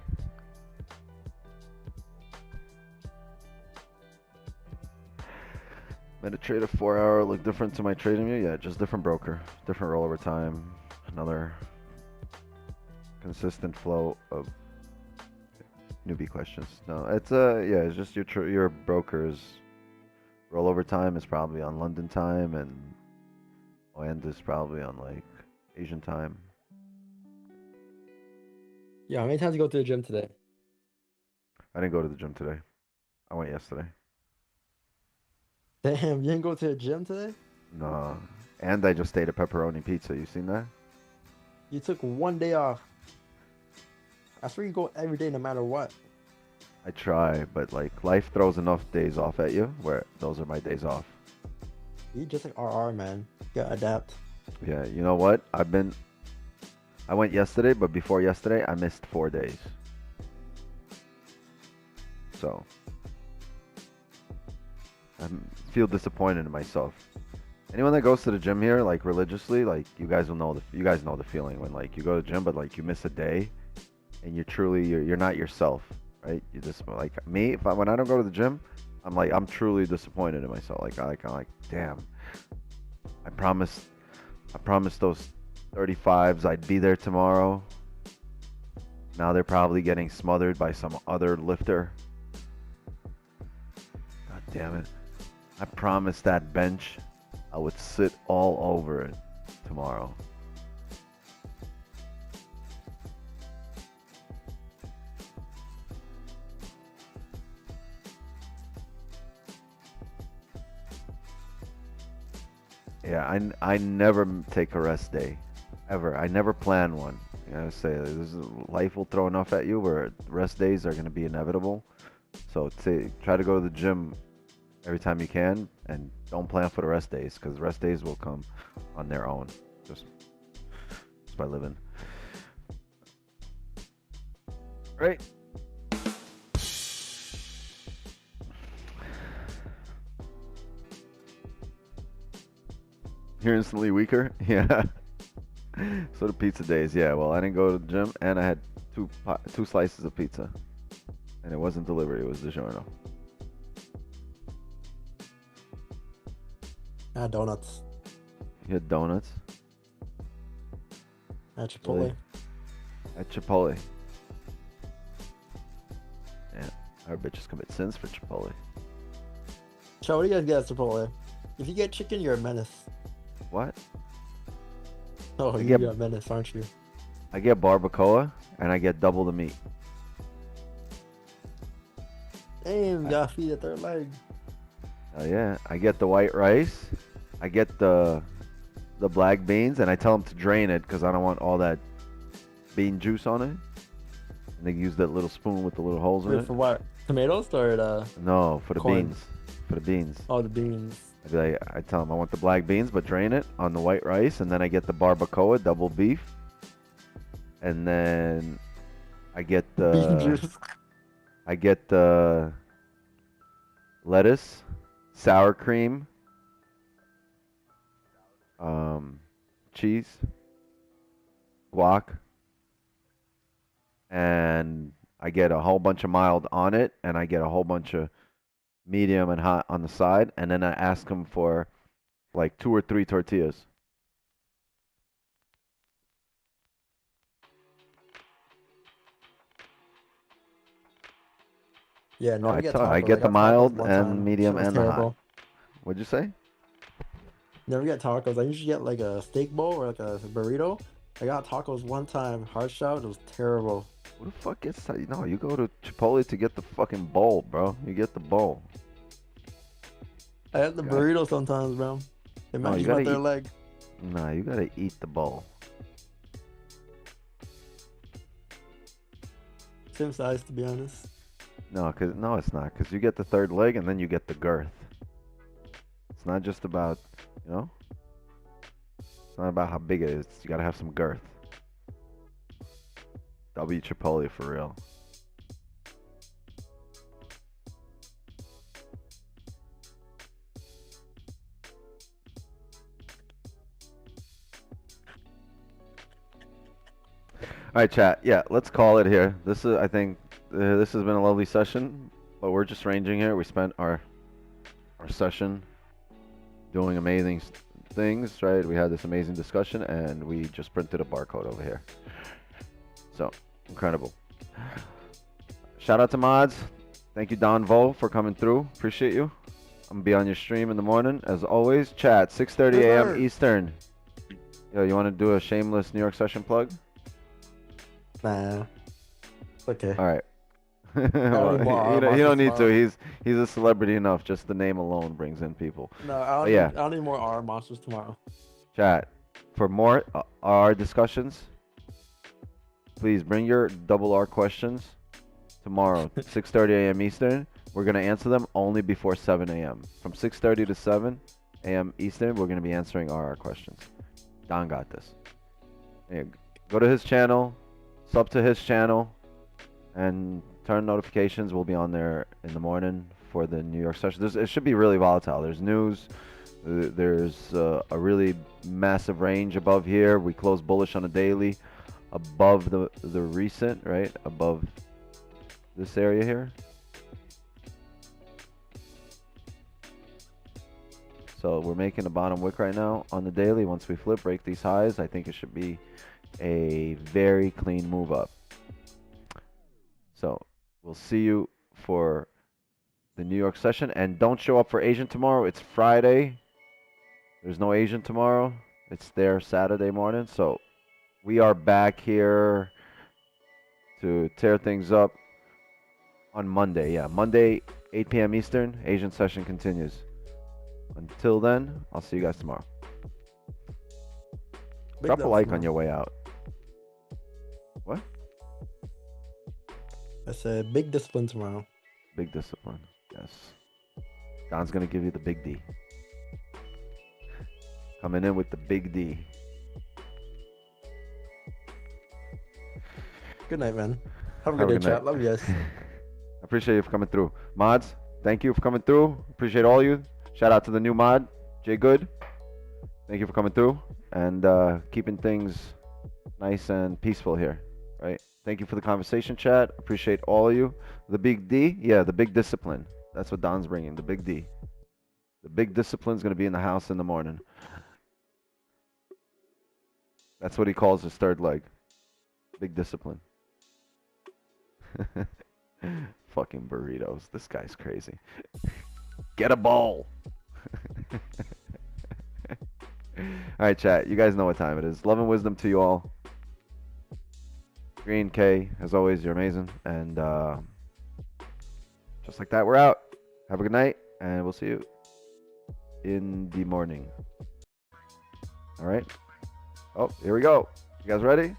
MetaTrader 4 hour look different to my trading view? Yeah, just different broker, different rollover time, another consistent flow of newbie questions. No, it's yeah, it's just your broker's rollover time is probably on London time and end is probably on like Asian time. Yeah, how many times you go to the gym today? I didn't go to the gym today. I went yesterday. Damn, you didn't go to the gym today? No, and I just ate a pepperoni pizza. You seen that? You took one day off. I swear you go every day no matter what. I try, but like life throws enough days off at you where those are my days off. You just like RR, man. You gotta adapt. Yeah, you know what? I went yesterday, but before yesterday, I missed 4 days. So, I feel disappointed in myself. Anyone that goes to the gym here, like religiously, like you guys know the feeling when like you go to the gym, but like you miss a day, and you're not yourself, right? You just like me. When I don't go to the gym, I'm truly disappointed in myself. I'm like, damn. I promised those 35s, I'd be there tomorrow. Now they're probably getting smothered by some other lifter. God damn it. I promised that bench I would sit all over it tomorrow. Yeah, I never take a rest day, ever. I never plan one. You know, life will throw enough at you where rest days are going to be inevitable. So try to go to the gym every time you can, and don't plan for the rest days, because rest days will come on their own, just by living. Right. You're instantly weaker? Yeah. So the pizza days, yeah. Well, I didn't go to the gym, and I had two slices of pizza. And it wasn't delivery, it was DiGiorno. Donuts. You had donuts? At Chipotle. At Chipotle. Yeah, our bitches commit sins for Chipotle. So what do you guys get at Chipotle? If you get chicken, you're a menace. What? Oh, you're a menace, aren't you? I get barbacoa, and I get double the meat. Damn, you gotta feed a third leg. Oh yeah, I get the white rice, I get the black beans, and I tell them to drain it because I don't want all that bean juice on it. And they use that little spoon with the little holes in it. For what? Tomatoes or the? No, for the corn? beans. For the beans. Oh, the beans. I tell them I want the black beans, but drain it on the white rice, and then I get the barbacoa, double beef, and then I get the Bean juice. I get the lettuce, sour cream, cheese, guac, and I get a whole bunch of mild on it, and I get a whole bunch of medium and hot on the side, and then I ask them for like 2 or 3 tortillas. Yeah, no, I get tell- I tacos. get the got tacos mild one and time. medium Shit was and the hot. terrible. What'd you say? Never get tacos. I usually get like a steak bowl or like a burrito. I got tacos one time, hard shot. It was terrible. Who the fuck gets that? No, you go to Chipotle to get the fucking bowl, bro. You get the bowl. I had the God. burrito sometimes, bro. They No, might you use my gotta third eat- leg. Nah, you gotta eat the bowl. Same size, to be honest. No, it's not. Cause you get the third leg and then you get the girth. It's not just about, you know. It's not about how big it is. You gotta have some girth. W Chipotle for real. All right, chat. Yeah, let's call it here. I think, this has been a lovely session, but we're just ranging here. We spent our session doing amazing things, right? We had this amazing discussion, and we just printed a barcode over here. So, incredible. Shout out to mods. Thank you, Don Vo, for coming through. Appreciate you. I'm going to be on your stream in the morning. As always, chat, 6:30 a.m. Eastern. Yo, you want to do a shameless New York session plug? Nah. It's okay. All right. Well, you don't need to. He's a celebrity enough. Just the name alone brings in people. No, But yeah. I don't need more R monsters tomorrow. Chat, for more R discussions, please bring your double R questions tomorrow, 6:30 a.m. Eastern. We're gonna answer them only before 7 a.m. From 6:30 to 7 a.m. Eastern, we're gonna be answering RR questions. Don got this. Yeah, go to his channel, sub to his channel, and turn notifications. Will be on there in the morning for the New York session. It should be really volatile. There's news. There's a really massive range above here. We close bullish on a daily, above the recent, right? Above this area here. So So we're making a bottom wick right now on the daily. Once we flip, break these highs, I think it should be a very clean move up. So we'll see you for the New York session. And don't show up for Asian tomorrow. It's Friday. There's no Asian tomorrow. It's there Saturday morning. So we are back here to tear things up on Monday. Yeah, Monday, 8 p.m. Eastern. Asian session continues. Until then, I'll see you guys tomorrow. Drop a like on your way out. What? I said big discipline tomorrow. Big discipline. Yes. Don's going to give you the big D. Coming in with the big D. Good night, man. Have a good day, chat. Love you guys. I appreciate you for coming through. Mods, thank you for coming through. Appreciate all you. Shout out to the new mod, Jay Good. Thank you for coming through and keeping things nice and peaceful here, right? Thank you for the conversation, chat. Appreciate all of you. The big D, yeah, the big discipline. That's what Don's bringing, the big D. The big discipline's going to be in the house in the morning. That's what he calls his third leg. Big discipline. Fucking burritos. This guy's crazy. Get a bowl. All right, chat. You guys know what time it is. Love and wisdom to you all. Green K, as always, you're amazing. And just like that, we're out. Have a good night, and we'll see you in the morning. All right. Oh, here we go. You guys ready?